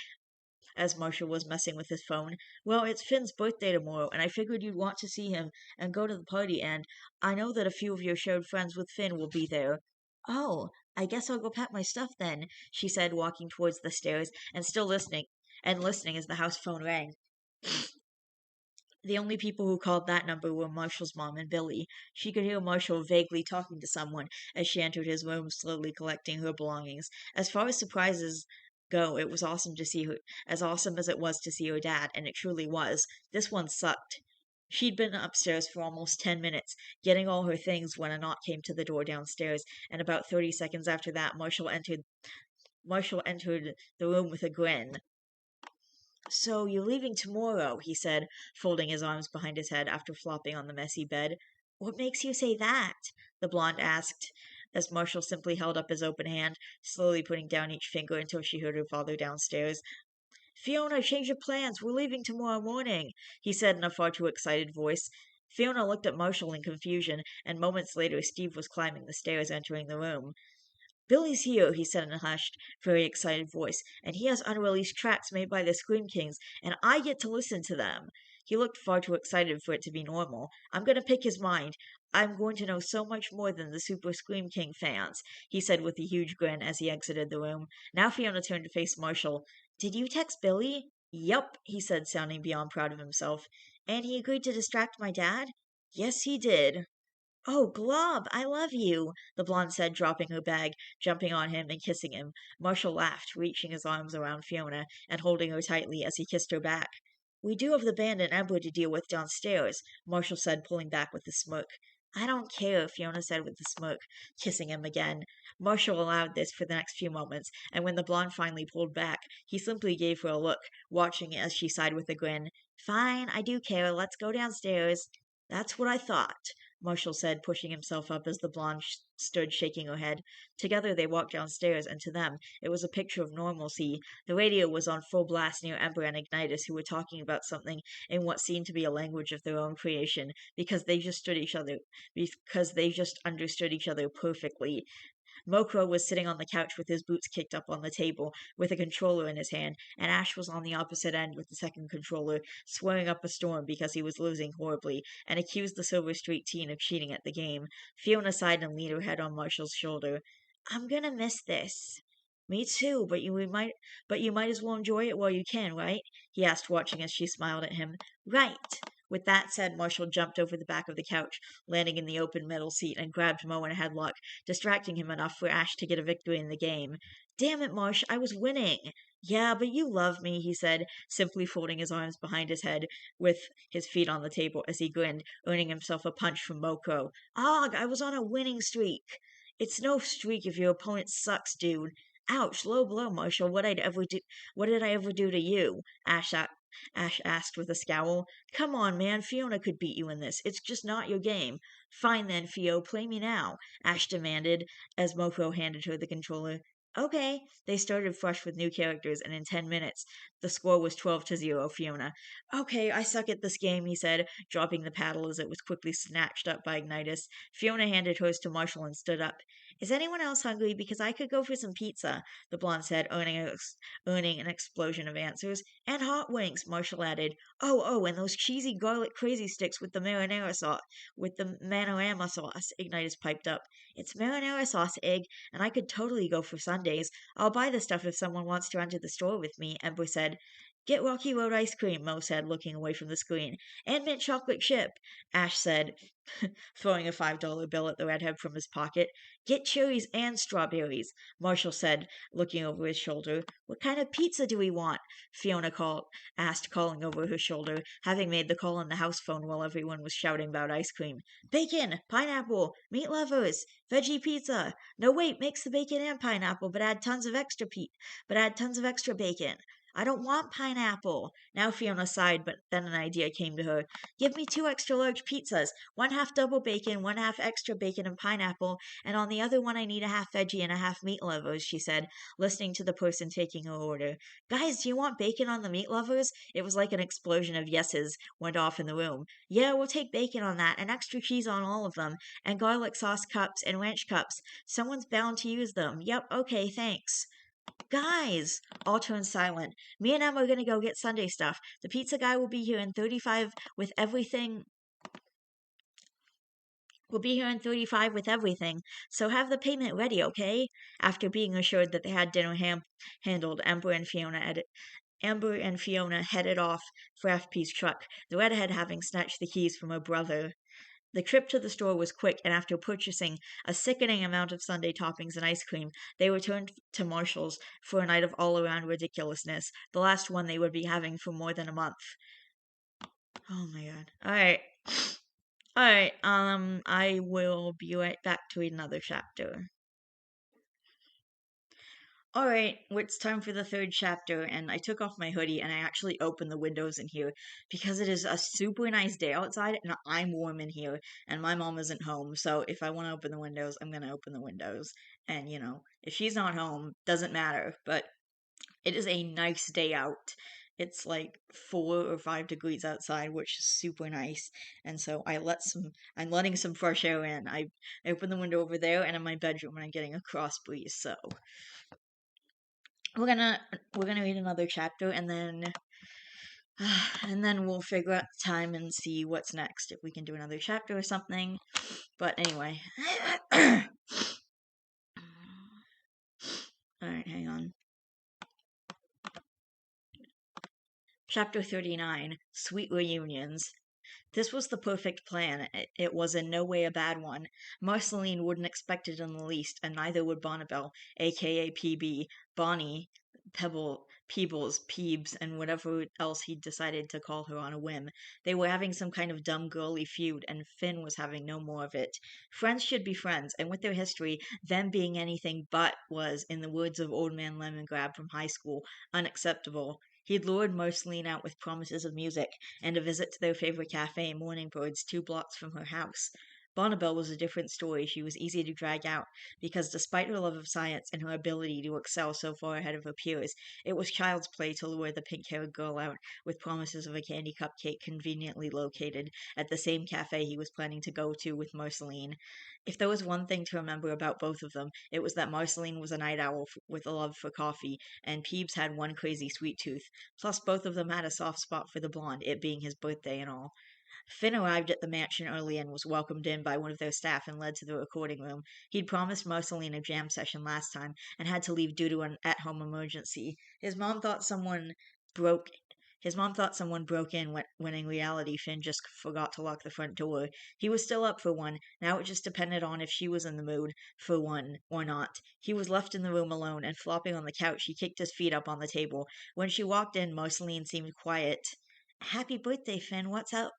Speaker 1: as Marshall was messing with his phone. Well, it's Finn's birthday tomorrow, and I figured you'd want to see him and go to the party, and I know that a few of your shared friends with Finn will be there. Oh, I guess I'll go pack my stuff then, she said, walking towards the stairs and still listening as the house phone rang. The only people who called that number were Marshall's mom and Billy. She could hear Marshall vaguely talking to someone as she entered his room, slowly collecting her belongings. As far as surprises go, it was awesome to see her, as awesome as it was to see her dad, and it truly was. This one sucked. She'd been upstairs for almost 10 minutes, getting all her things when a knock came to the door downstairs, and about 30 seconds after that, Marshall entered the room with a grin. So you're leaving tomorrow, he said, folding his arms behind his head after flopping on the messy bed. What makes you say that? The blonde asked, as Marshall simply held up his open hand, slowly putting down each finger until she heard her father downstairs. Fiona, change of plans. We're leaving tomorrow morning, he said in a far too excited voice. Fiona looked at Marshall in confusion, and moments later Steve was climbing the stairs, entering the room. Billy's here, he said in a hushed, very excited voice, and he has unreleased tracks made by the Scream Kings, and I get to listen to them. He looked far too excited for it to be normal. I'm going to pick his mind. I'm going to know so much more than the Super Scream King fans, he said with a huge grin as he exited the room. Now Fiona turned to face Marshall. Did you text Billy? Yup, he said, sounding beyond proud of himself. And he agreed to distract my dad? Yes, he did. Oh, Glob, I love you, the blonde said, dropping her bag, jumping on him and kissing him. Marshall laughed, reaching his arms around Fiona and holding her tightly as he kissed her back. We do have the band and Ember to deal with downstairs, Marshall said, pulling back with a smirk. I don't care, Fiona said with a smirk, kissing him again. Marshall allowed this for the next few moments, and when the blonde finally pulled back, he simply gave her a look, watching as she sighed with a grin. Fine, I do care. Let's go downstairs. That's what I thought. Marshall said, pushing himself up as the blonde stood shaking her head. Together they walked downstairs, and to them it was a picture of normalcy. The radio was on full blast near Ember and Ignitus, who were talking about something in what seemed to be a language of their own creation, because they just understood each other perfectly. Mokro was sitting on the couch with his boots kicked up on the table, with a controller in his hand, and Ash was on the opposite end with the second controller, swearing up a storm because he was losing horribly, and accused the Silver Street teen of cheating at the game. Fiona sighed and leaned her head on Marshall's shoulder. I'm gonna miss this. Me too, but you might as well enjoy it while you can, right? He asked, watching as she smiled at him. Right. With that said, Marshall jumped over the back of the couch, landing in the open middle seat, and grabbed Mo in a headlock, distracting him enough for Ash to get a victory in the game. Damn it, Marsh, I was winning. Yeah, but you love me, he said, simply folding his arms behind his head with his feet on the table as he grinned, earning himself a punch from Moko. Og, I was on a winning streak. It's no streak if your opponent sucks, dude. Ouch, low blow, Marshall. What did I ever do to you? Ash asked with a scowl. Come on, man, Fiona could beat you in this. It's just not your game. Fine then, Fio, play me now, Ash demanded as Moko handed her the controller. Okay. They started fresh with new characters, and in 10 minutes, the score was 12-0, Fiona. Okay, I suck at this game, he said, dropping the paddle as it was quickly snatched up by Ignitus. Fiona handed hers to Marshall and stood up. Is anyone else hungry? Because I could go for some pizza, the blonde said, earning an explosion of answers. And hot wings, Marshall added. Oh, and those cheesy garlic crazy sticks with the marinara sauce, Ignitus piped up. It's marinara sauce, Ig, and I could totally go for Sundays. I'll buy the stuff if someone wants to enter the store with me, Ember said. Get Rocky Road ice cream, Mo said, looking away from the screen. And mint chocolate chip, Ash said, throwing a $5 bill at the redhead from his pocket. Get cherries and strawberries, Marshall said, looking over his shoulder. What kind of pizza do we want? Asked, calling over her shoulder, having made the call on the house phone while everyone was shouting about ice cream. Bacon, pineapple, meat lovers, veggie pizza. No, wait, mix the bacon and pineapple, but add tons of extra bacon. I don't want pineapple. Now Fiona sighed, but then an idea came to her. Give me 2 extra large pizzas, one half double bacon, one half extra bacon and pineapple, and on the other one I need a half veggie and a half meat lovers, she said, listening to the person taking her order. Guys, do you want bacon on the meat lovers? It was like an explosion of yeses went off in the room. Yeah, we'll take bacon on that, and extra cheese on all of them, and garlic sauce cups and ranch cups. Someone's bound to use them. Yep, okay, thanks. Guys, all turned silent. Me and Emma are gonna go get Sunday stuff. The pizza guy will be here in 35 with everything. We'll be here in 35 with everything, so have the payment ready, okay? After being assured that they had dinner handled, Amber and Fiona headed off for FP's truck, the redhead having snatched the keys from her brother. The trip to the store was quick, and after purchasing a sickening amount of sundae toppings and ice cream, they returned to Marshall's for a night of all around ridiculousness, the last one they would be having for more than a month. Oh my god. Alright. Alright, I will be right back to read another chapter. Alright, it's time for the third chapter, and I took off my hoodie and I actually opened the windows in here because it is a super nice day outside and I'm warm in here and my mom isn't home. So if I want to open the windows, I'm gonna open the windows. And if she's not home, doesn't matter. But it is a nice day out. It's like 4 or 5 degrees outside, which is super nice. And so I'm letting some fresh air in. I open the window over there and in my bedroom and I'm getting a cross breeze, so we're gonna read another chapter and then we'll figure out the time and see what's next if we can do another chapter or something. But anyway, all right, hang on. Chapter 39: Sweet Reunions. This was the perfect plan. It was in no way a bad one. Marceline wouldn't expect it in the least, and neither would Bonnibel, aka PB, Bonnie, Peebles, Peebs, and whatever else he'd decided to call her on a whim. They were having some kind of dumb girly feud, and Finn was having no more of it. Friends should be friends, and with their history, them being anything but was, in the words of Old Man Lemongrab from high school, unacceptable. He'd lured Marceline out with promises of music and a visit to their favorite cafe, Morning Birds, 2 blocks from her house. Bonnibel was a different story. She was easy to drag out, because despite her love of science and her ability to excel so far ahead of her peers, it was child's play to lure the pink-haired girl out with promises of a candy cupcake conveniently located at the same cafe he was planning to go to with Marceline. If there was one thing to remember about both of them, it was that Marceline was a night owl with a love for coffee, and Peebs had one crazy sweet tooth. Plus, both of them had a soft spot for the blonde, it being his birthday and all. Finn arrived at the mansion early and was welcomed in by one of their staff and led to the recording room. He'd promised Marceline a jam session last time and had to leave due to an at-home emergency. Broke his mom thought someone broke in when in reality Finn just forgot to lock the front door. He was still up for one. Now it just depended on if she was in the mood for one or not. He was left in the room alone, and flopping on the couch, he kicked his feet up on the table. When she walked in, Marceline seemed quiet. Happy birthday, Finn. What's up?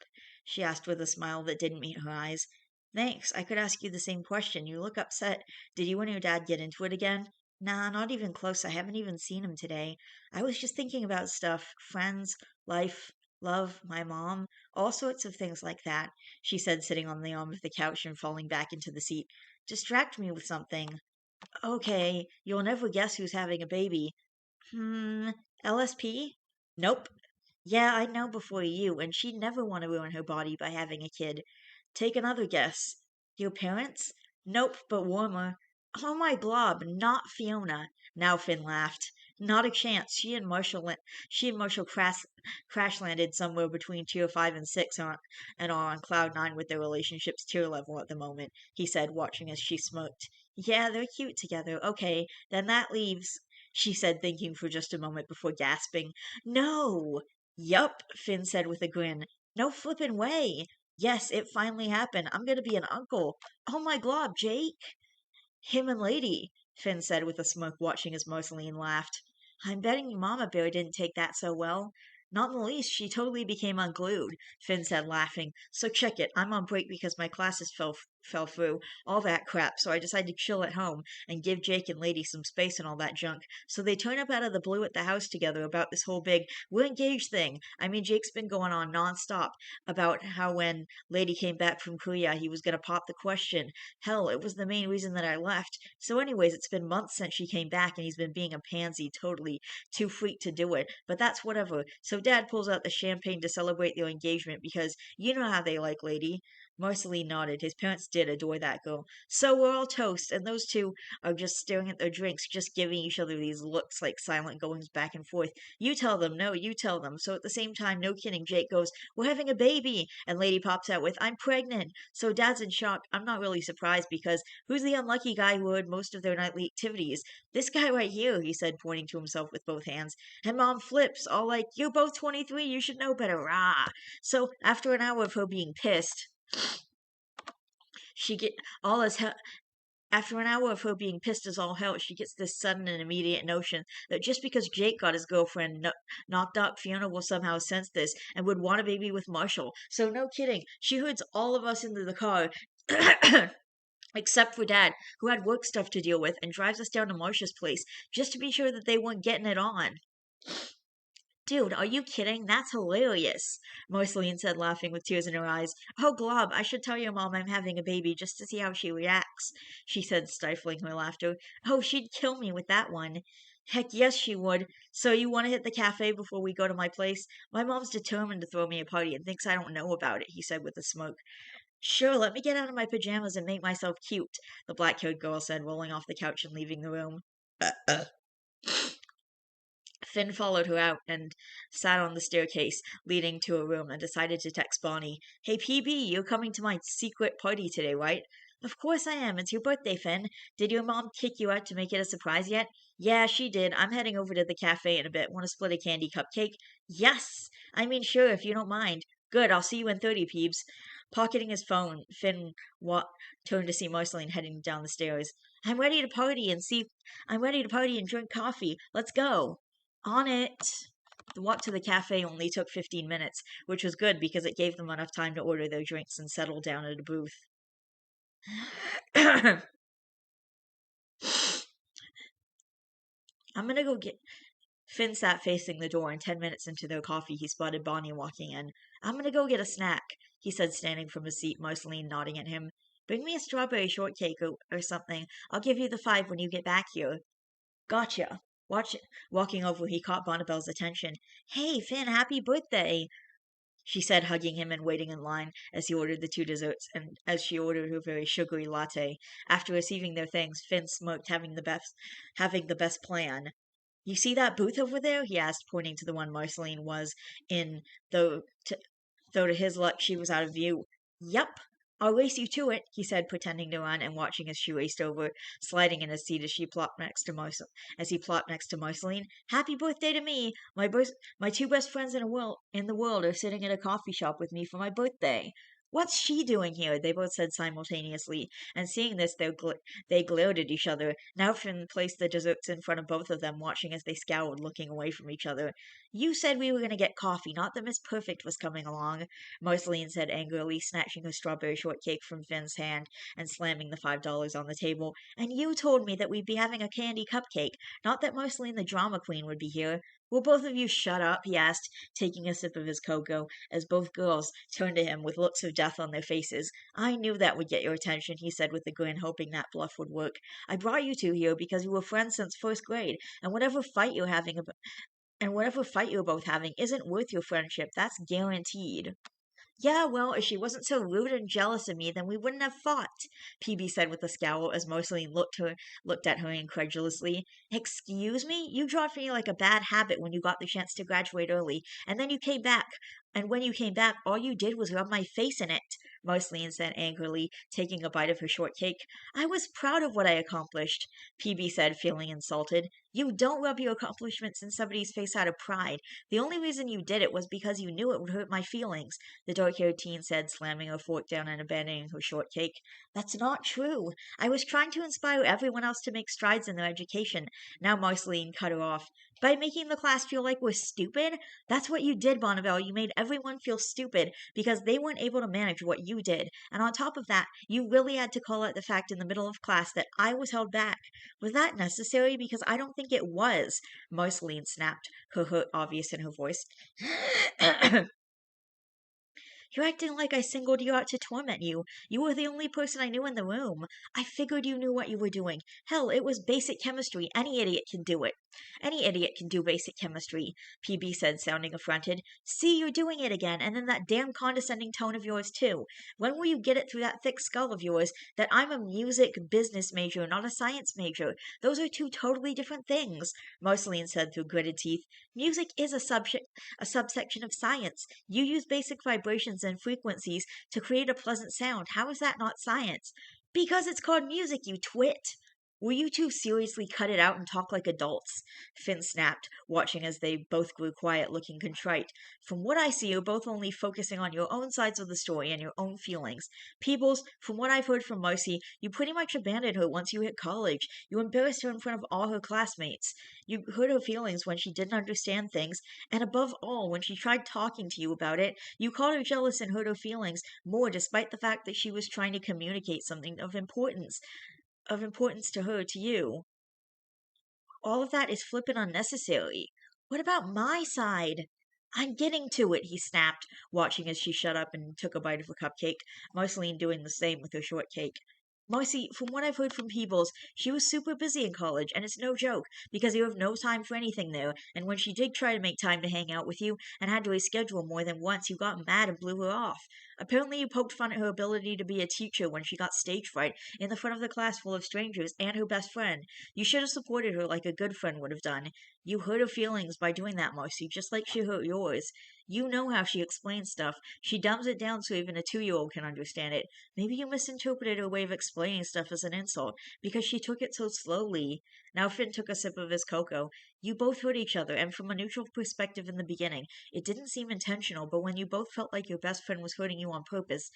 Speaker 1: She asked with a smile that didn't meet her eyes. Thanks. I could ask you the same question. You look upset. Did you and your dad get into it again? Nah, not even close. I haven't even seen him today. I was just thinking about stuff. Friends, life, love, my mom, all sorts of things like that, she said, sitting on the arm of the couch and falling back into the seat. Distract me with something. Okay, you'll never guess who's having a baby. LSP? Nope. Yeah, I'd know before you, and she'd never want to ruin her body by having a kid. Take another guess. Your parents? Nope, but warmer. Oh my blob, not Fiona. Now Finn laughed. Not a chance. She and Marshall crash landed somewhere between tier 5 and 6 and are on cloud 9 with their relationship's tier level at the moment, he said, watching as she smirked. Yeah, they're cute together. Okay, then that leaves, she said, thinking for just a moment before gasping. No! Yup, Finn said with a grin. No flippin' way. Yes, it finally happened. I'm gonna be an uncle. Oh my glob, Jake. Him and Lady, Finn said with a smirk, watching as Marceline laughed. I'm betting Mama Bear didn't take that so well. Not in the least. She totally became unglued, Finn said, laughing. So check it. I'm on break because my classes fell through. All that crap. So I decided to chill at home and give Jake and Lady some space and all that junk. So they turn up out of the blue at the house together about this whole big we're engaged thing. I mean, Jake's been going on nonstop about how when Lady came back from Korea, he was gonna pop the question. Hell, it was the main reason that I left. So anyways, it's been months since she came back and he's been being a pansy, totally too freaked to do it. But that's whatever. So Dad pulls out the champagne to celebrate their engagement because you know how they like Lady. Marceline nodded. His parents did adore that girl. So we're all toast, and those two are just staring at their drinks, just giving each other these looks like silent goings back and forth. You tell them, no, you tell them. So at the same time, no kidding, Jake goes, we're having a baby. And Lady pops out with, I'm pregnant. So Dad's in shock. I'm not really surprised because who's the unlucky guy who heard most of their nightly activities? This guy right here, he said, pointing to himself with both hands. And Mom flips, all like, you're both 23, you should know better, rah. So after an hour of her being pissed, she get all as hell. After an hour of her being pissed as all hell, she gets this sudden and immediate notion that just because Jake got his girlfriend knocked up, Fiona will somehow sense this and would want a baby with Marshall. So no kidding, she hoods all of us into the car. Except for Dad, who had work stuff to deal with, and drives us down to Marcia's place just to be sure that they weren't getting it on. Dude, are you kidding? That's hilarious, Marceline said, laughing with tears in her eyes. Oh, Glob, I should tell your mom I'm having a baby just to see how she reacts, she said, stifling her laughter. Oh, she'd kill me with that one. Heck yes, she would. So you want to hit the cafe before we go to my place? My mom's determined to throw me a party and thinks I don't know about it, he said with a smirk. Sure, let me get out of my pajamas and make myself cute, the black-haired girl said, rolling off the couch and leaving the room. Finn followed her out and sat on the staircase leading to a room and decided to text Bonnie. Hey, PB, you're coming to my secret party today, right? Of course I am. It's your birthday, Finn. Did your mom kick you out to make it a surprise yet? Yeah, she did. I'm heading over to the cafe in a bit. Want to split a candy cupcake? Yes! I mean, sure, if you don't mind. Good, I'll see you in 30, peeps. Pocketing his phone, Finn turned to see Marceline heading down the stairs. I'm ready to party and drink coffee. Let's go. On it. The walk to the cafe only took 15 minutes, which was good because it gave them enough time to order their drinks and settle down at a booth. I'm gonna go get. Finn sat facing the door, and 10 minutes into their coffee, he spotted Bonnie walking in. I'm gonna go get a snack, he said, standing from his seat, Marceline nodding at him. Bring me a strawberry shortcake or something. I'll give you the 5 when you get back here. Gotcha. Walking over, he caught Bonnibel's attention. Hey, Finn, happy birthday, she said, hugging him and waiting in line as he ordered the 2 desserts and as she ordered her very sugary latte. After receiving their thanks, Finn smirked, having the best plan. You see that booth over there? He asked, pointing to the one Marceline was in, though to his luck she was out of view. Yup. I'll race you to it, he said, pretending to run and watching as she raced over, sliding in his seat as he plopped next to Marceline. Happy birthday to me! My 2 best friends in the world are sitting at a coffee shop with me for my birthday. What's she doing here? They both said simultaneously, and seeing this, they glared at each other. Now Finn placed the desserts in front of both of them, watching as they scowled, looking away from each other. You said we were going to get coffee, not that Miss Perfect was coming along, Marceline said angrily, snatching a strawberry shortcake from Finn's hand and slamming the $5 on the table. And you told me that we'd be having a candy cupcake, not that Marceline the drama queen would be here. Will both of you shut up? He asked, taking a sip of his cocoa, as both girls turned to him with looks of death on their faces. I knew that would get your attention, he said with a grin, hoping that bluff would work. I brought you two here because you were friends since first grade, and whatever fight you're both having isn't worth your friendship. That's guaranteed. Yeah, well, if she wasn't so rude and jealous of me, then we wouldn't have fought, PB said with a scowl as Marceline looked at her incredulously. Excuse me? You dropped me like a bad habit when you got the chance to graduate early, and then you came back And when you came back, all you did was rub my face in it, Marceline said angrily, taking a bite of her shortcake. I was proud of what I accomplished, PB said, feeling insulted. You don't rub your accomplishments in somebody's face out of pride. The only reason you did it was because you knew it would hurt my feelings, the dark-haired teen said, slamming her fork down and abandoning her shortcake. That's not true. I was trying to inspire everyone else to make strides in their education. Now Marceline cut her off. By making the class feel like we're stupid? That's what you did, Bonneville. You made everyone feel stupid because they weren't able to manage what you did. And on top of that, you really had to call out the fact in the middle of class that I was held back. Was that necessary? Because I don't think it was, Marceline snapped, her hurt obvious in her voice. You're acting like I singled you out to torment you. You were the only person I knew in the room. I figured you knew what you were doing. Hell, it was basic chemistry. Any idiot can do it. Any idiot can do basic chemistry, PB said, sounding affronted. See, you're doing it again, and then that damn condescending tone of yours, too. When will you get it through that thick skull of yours that I'm a music business major, not a science major? Those are two totally different things, Marceline said through gritted teeth. Music is a subsection of science. You use basic vibrations and frequencies to create a pleasant sound. How is that not science? Because it's called music, you twit. Will you two seriously cut it out and talk like adults? Finn snapped, watching as they both grew quiet, looking contrite. From what I see, you're both only focusing on your own sides of the story and your own feelings. Peebles, from what I've heard from Marcy, you pretty much abandoned her once you hit college. You embarrassed her in front of all her classmates. You hurt her feelings when she didn't understand things, and above all, when she tried talking to you about it, you called her jealous and hurt her feelings more despite the fact that she was trying to communicate something of importance to her, to you. All of that is flippin' unnecessary. What about my side? I'm getting to it, he snapped, watching as she shut up and took a bite of her cupcake, Marceline doing the same with her shortcake. Marcy, from what I've heard from Peebles, she was super busy in college, and it's no joke, because you have no time for anything there, and when she did try to make time to hang out with you, and had to reschedule more than once, you got mad and blew her off. Apparently you poked fun at her ability to be a teacher when she got stage fright in the front of the class full of strangers and her best friend. You should have supported her like a good friend would have done. You hurt her feelings by doing that, Marcy, just like she hurt yours. You know how she explains stuff. She dumbs it down so even a 2-year-old can understand it. Maybe you misinterpreted her way of explaining stuff as an insult, because she took it so slowly. Now Finn took a sip of his cocoa. You both hurt each other, and from a neutral perspective in the beginning, it didn't seem intentional, but when you both felt like your best friend was hurting you on purpose,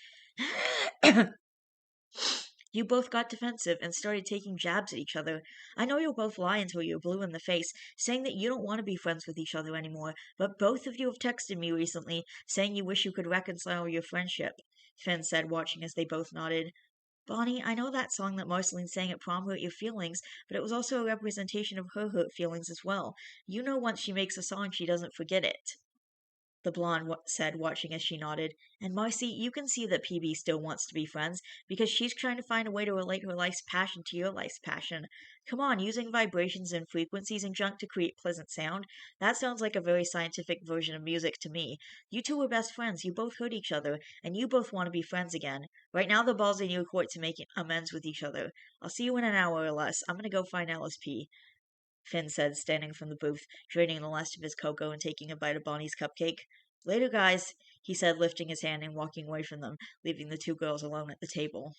Speaker 1: you both got defensive and started taking jabs at each other. I know you'll both lie until you're blue in the face, saying that you don't want to be friends with each other anymore, but both of you have texted me recently, saying you wish you could reconcile your friendship, Finn said, watching as they both nodded. Bonnie, I know that song that Marceline sang at prom hurt your feelings, but it was also a representation of her hurt feelings as well. You know once she makes a song, she doesn't forget it, the blonde said, watching as she nodded. And Marcy, you can see that PB still wants to be friends, because she's trying to find a way to relate her life's passion to your life's passion. Come on, using vibrations and frequencies and junk to create pleasant sound? That sounds like a very scientific version of music to me. You two were best friends, you both hurt each other, and you both want to be friends again. Right now the ball's in your court to make amends with each other. I'll see you in an hour or less. I'm gonna go find LSP. Finn said, standing from the booth, draining the last of his cocoa and taking a bite of Bonnie's cupcake. Later, guys, he said, lifting his hand and walking away from them, leaving the two girls alone at the table.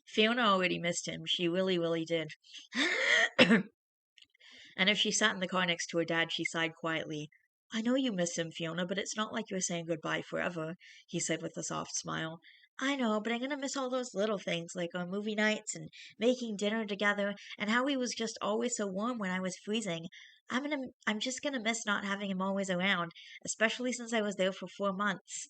Speaker 1: Fiona already missed him. She really, really did. And if she sat in the car next to her dad, she sighed quietly. I know you miss him, Fiona, but it's not like you're saying goodbye forever, he said with a soft smile. I know, but I'm gonna miss all those little things, like our movie nights and making dinner together, and how he was just always so warm when I was freezing. I'm just gonna miss not having him always around, especially since I was there for 4 months.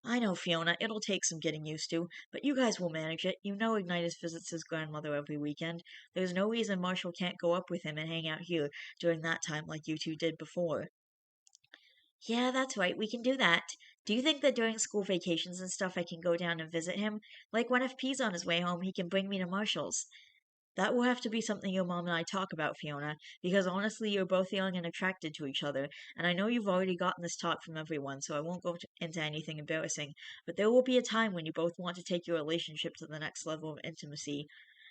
Speaker 1: I know, Fiona, it'll take some getting used to, but you guys will manage it. You know Ignatius visits his grandmother every weekend. There's no reason Marshall can't go up with him and hang out here during that time like you two did before. Yeah, that's right, we can do that. Do you think that during school vacations and stuff I can go down and visit him? Like when FP's on his way home, he can bring me to Marshall's. That will have to be something your mom and I talk about, Fiona, because honestly, you're both young and attracted to each other, and I know you've already gotten this talk from everyone, so I won't into anything embarrassing, but there will be a time when you both want to take your relationship to the next level of intimacy.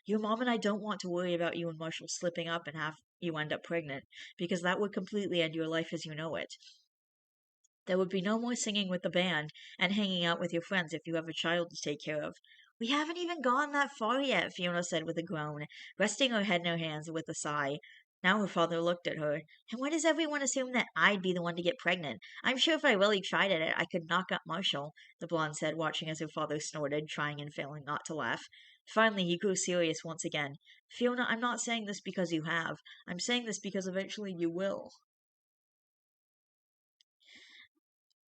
Speaker 1: Your mom and I don't want to worry about you and Marshall slipping up and have you end up pregnant, because that would completely end your life as you know it. There would be no more singing with the band and hanging out with your friends if you have a child to take care of. We haven't even gone that far yet, Fiona said with a groan, resting her head in her hands with a sigh. Now her father looked at her. And why does everyone assume that I'd be the one to get pregnant? I'm sure if I really tried at it, I could knock up Marshall, the blonde said, watching as her father snorted, trying and failing not to laugh. Finally, he grew serious once again. Fiona, I'm not saying this because you have. I'm saying this because eventually you will.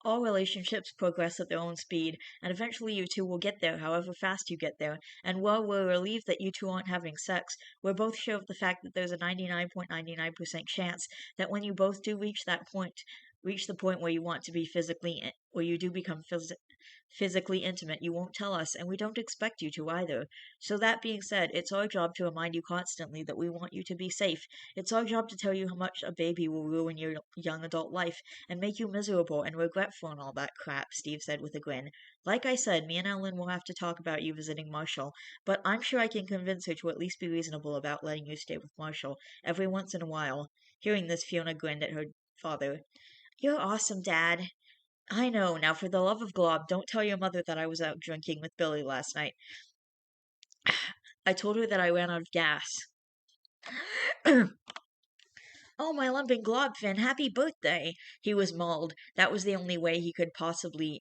Speaker 1: All relationships progress at their own speed, and eventually you two will get there, however fast you get there. And while we're relieved that you two aren't having sex, we're both sure of the fact that there's a 99.99% chance that when you both do reach the point where you want to be where you do become physically intimate, you won't tell us, and we don't expect you to either. So that being said, it's our job to remind you constantly that we want you to be safe. It's our job to tell you how much a baby will ruin your young adult life and make you miserable and regretful and all that crap, Steve said with a grin. Like I said, me and Ellen will have to talk about you visiting Marshall, but I'm sure I can convince her to at least be reasonable about letting you stay with Marshall every once in a while. Hearing this, Fiona grinned at her father. You're awesome, Dad. I know. Now, for the love of Glob, don't tell your mother that I was out drinking with Billy last night. I told her that I ran out of gas. Oh, my lumping Globfin, happy birthday! He was mauled. That was the only way he could properly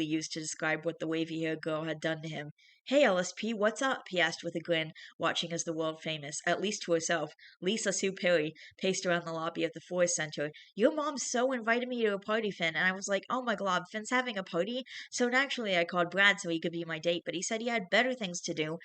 Speaker 1: use to describe what the wavy-haired girl had done to him. Hey, LSP, what's up? He asked with a grin, watching as the world-famous, at least to herself, Lisa Sue Perry, paced around the lobby of the Forest Center. Your mom so invited me to a party, Finn, and I was like, oh my glob, Finn's having a party? So naturally I called Brad so he could be my date, but he said he had better things to do,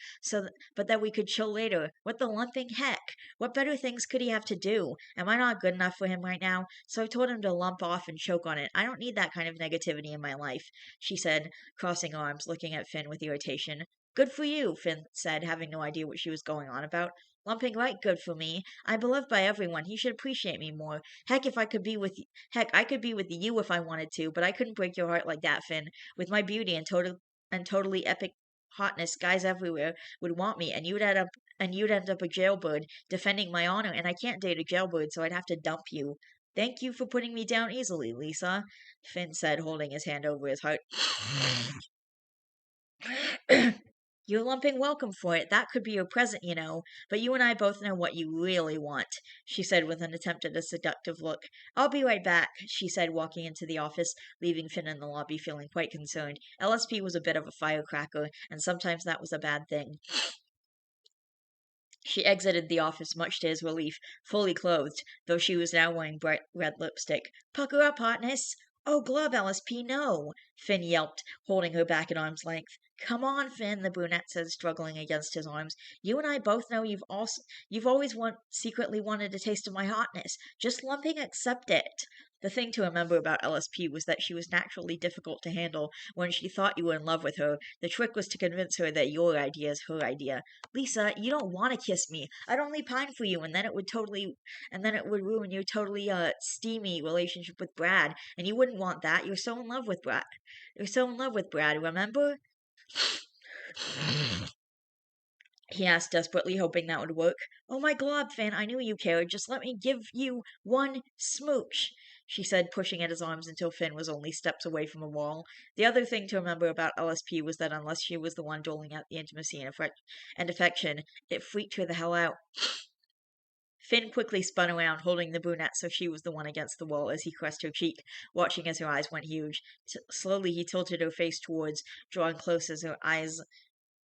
Speaker 1: but that we could chill later. What the lumping heck? What better things could he have to do? Am I not good enough for him right now? So I told him to lump off and choke on it. I don't need that kind of negativity in my life, she said, crossing arms, looking at Finn with irritation. Good for you, Finn said, having no idea what she was going on about. Lumping right good for me. I'm beloved by everyone. He should appreciate me more. Heck, I could be with you if I wanted to, but I couldn't break your heart like that, Finn. With my beauty and totally epic hotness, guys everywhere would want me, and you'd end up a jailbird, defending my honor, and I can't date a jailbird, so I'd have to dump you. Thank you for putting me down easily, Lisa, Finn said, holding his hand over his heart. You're lumping welcome for it. That could be your present, you know. But you and I both know what you really want, she said with an attempt at a seductive look. I'll be right back, she said, walking into the office, leaving Finn in the lobby feeling quite concerned. LSP was a bit of a firecracker, and sometimes that was a bad thing. She exited the office, much to his relief, fully clothed, though she was now wearing bright red lipstick. Pucker up, hotness! Oh, glove, LSP, no! Finn yelped, holding her back at arm's length. Come on, Finn, the brunette said, struggling against his arms. You and I both know you've always secretly wanted a taste of my hotness. Just lumping accept it. The thing to remember about LSP was that she was naturally difficult to handle when she thought you were in love with her. The trick was to convince her that your idea is her idea. Lisa, you don't want to kiss me. I'd only pine for you, and then it would ruin your totally steamy relationship with Brad, and you wouldn't want that. You're so in love with Brad. You're so in love with Brad, remember? He asked desperately, hoping that would work. Oh my glob, Finn, I knew you cared. Just let me give you one smooch, she said, pushing at his arms until Finn was only steps away from a wall. The other thing to remember about LSP was that unless she was the one doling out the intimacy and affection, it freaked her the hell out. Finn quickly spun around, holding the brunette so she was the one against the wall as he caressed her cheek, watching as her eyes went huge. Slowly he tilted her face towards, drawing close as her eyes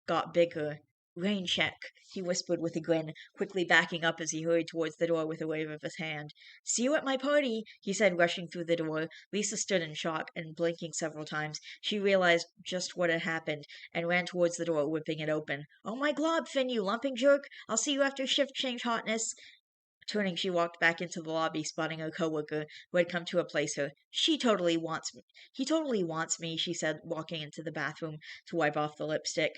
Speaker 1: got bigger. Rain check, he whispered with a grin, quickly backing up as he hurried towards the door with a wave of his hand. See you at my party, he said, rushing through the door. Lisa stood in shock, and blinking several times, she realized just what had happened, and ran towards the door, whipping it open. Oh my glob, Finn, you lumping jerk! I'll see you after shift change, hotness! Turning, she walked back into the lobby, spotting her coworker, who had come to replace her. She totally wants me. He totally wants me, she said, walking into the bathroom to wipe off the lipstick.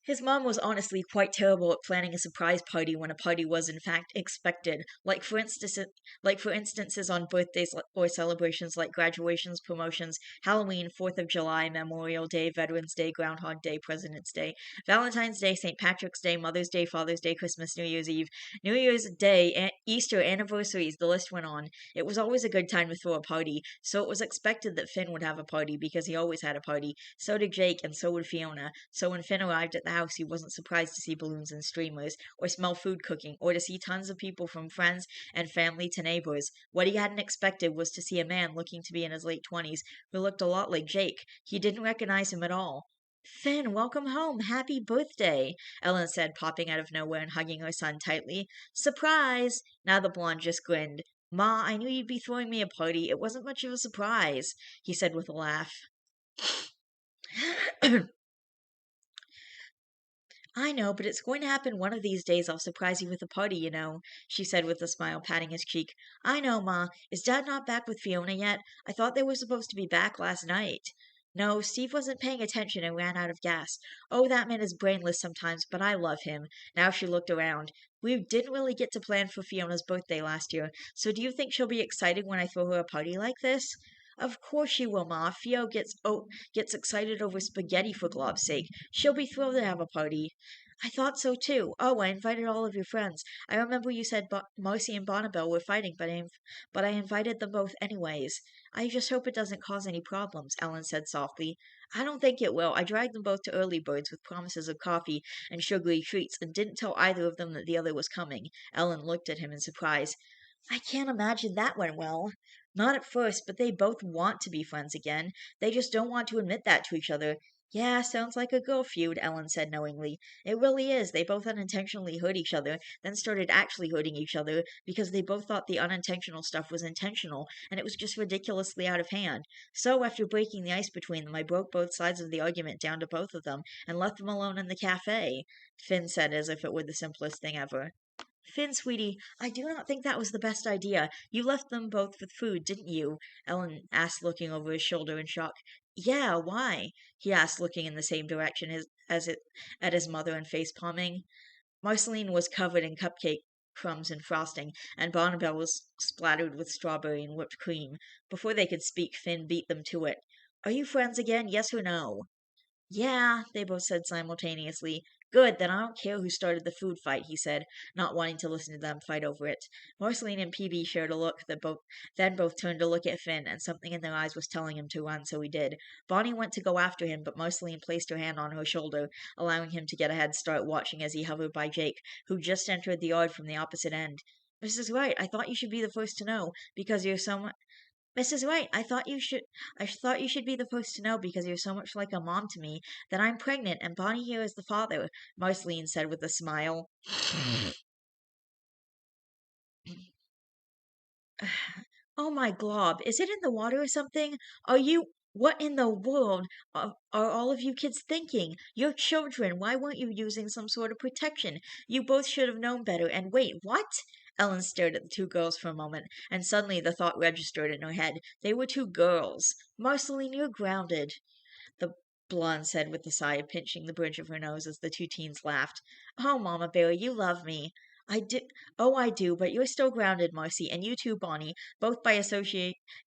Speaker 1: His mom was honestly quite terrible at planning a surprise party when a party was in fact expected. Like for instances on birthdays or celebrations like graduations, promotions, Halloween, 4th of July, Memorial Day, Veterans Day, Groundhog Day, President's Day, Valentine's Day, St. Patrick's Day, Mother's Day, Father's Day, Christmas, New Year's Eve, New Year's Day, Easter, anniversaries, the list went on. It was always a good time to throw a party, so it was expected that Finn would have a party because he always had a party. So did Jake, and so would Fiona. So when Finn arrived at the house, he wasn't surprised to see balloons and streamers, or smell food cooking, or to see tons of people from friends and family to neighbors. What he hadn't expected was to see a man looking to be in his late 20s who looked a lot like Jake. He didn't recognize him at all. Finn, welcome home. Happy birthday, Ellen said, popping out of nowhere and hugging her son tightly. Surprise! Now the blonde just grinned. Ma, I knew you'd be throwing me a party. It wasn't much of a surprise, he said with a laugh. I know, but it's going to happen one of these days. I'll surprise you with a party, she said with a smile, patting his cheek. I know, Ma. Is Dad not back with Fiona yet? I thought they were supposed to be back last night. No, Steve wasn't paying attention and ran out of gas. Oh, that man is brainless sometimes, but I love him. Now she looked around. We didn't really get to plan for Fiona's birthday last year, so do you think she'll be excited when I throw her a party like this? Of course she will, Ma. Gets excited over spaghetti for Glob's sake. She'll be thrilled to have a party. I thought so too. Oh, I invited all of your friends. I remember you said Marcy and Bonnabelle were fighting, but I invited them both anyways. I just hope it doesn't cause any problems, Ellen said softly. I don't think it will. I dragged them both to Early Birds with promises of coffee and sugary treats and didn't tell either of them that the other was coming. Ellen looked at him in surprise. I can't imagine that went well. Not at first, but they both want to be friends again. They just don't want to admit that to each other. Yeah, sounds like a girl feud, Ellen said knowingly. It really is. They both unintentionally hurt each other, then started actually hurting each other because they both thought the unintentional stuff was intentional, and it was just ridiculously out of hand. So, after breaking the ice between them, I broke both sides of the argument down to both of them and left them alone in the cafe, Finn said as if it were the simplest thing ever. Finn, sweetie, I do not think that was the best idea. You left them both with food, didn't you? Ellen asked, looking over his shoulder in shock. Yeah, why? He asked, looking in the same direction at his mother and face palming. Marceline was covered in cupcake crumbs and frosting, and Bonnabelle was splattered with strawberry and whipped cream. Before they could speak, Finn beat them to it. Are you friends again, yes or no? Yeah, they both said simultaneously. Good, then I don't care who started the food fight, he said, not wanting to listen to them fight over it. Marceline and Peavy shared a look then both turned to look at Finn, and something in their eyes was telling him to run, so he did. Bonnie went to go after him, but Marceline placed her hand on her shoulder, allowing him to get a head start, watching as he hovered by Jake, who just entered the yard from the opposite end. Mrs. Wright, I thought you should be the first to know, because you're so Mrs. Wright, I thought you should be the first to know because you're so much like a mom to me that I'm pregnant and Bonnie here is the father, Marceline said with a smile. Oh my glob, is it in the water or something? What in the world are all of you kids thinking? You're children. Why weren't you using some sort of protection? You both should have known better. And wait, what? Ellen stared at the two girls for a moment, and suddenly the thought registered in her head. They were two girls. Marceline, you're grounded, the blonde said with a sigh, pinching the bridge of her nose as the two teens laughed. Oh, Mama Bear, you love me. I do. Oh, I do, but you're still grounded, Marcy, and you too, Bonnie, both by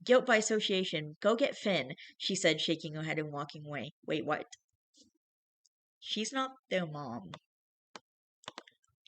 Speaker 1: guilt by association. Go get Finn, she said, shaking her head and walking away. Wait, what? She's not their mom.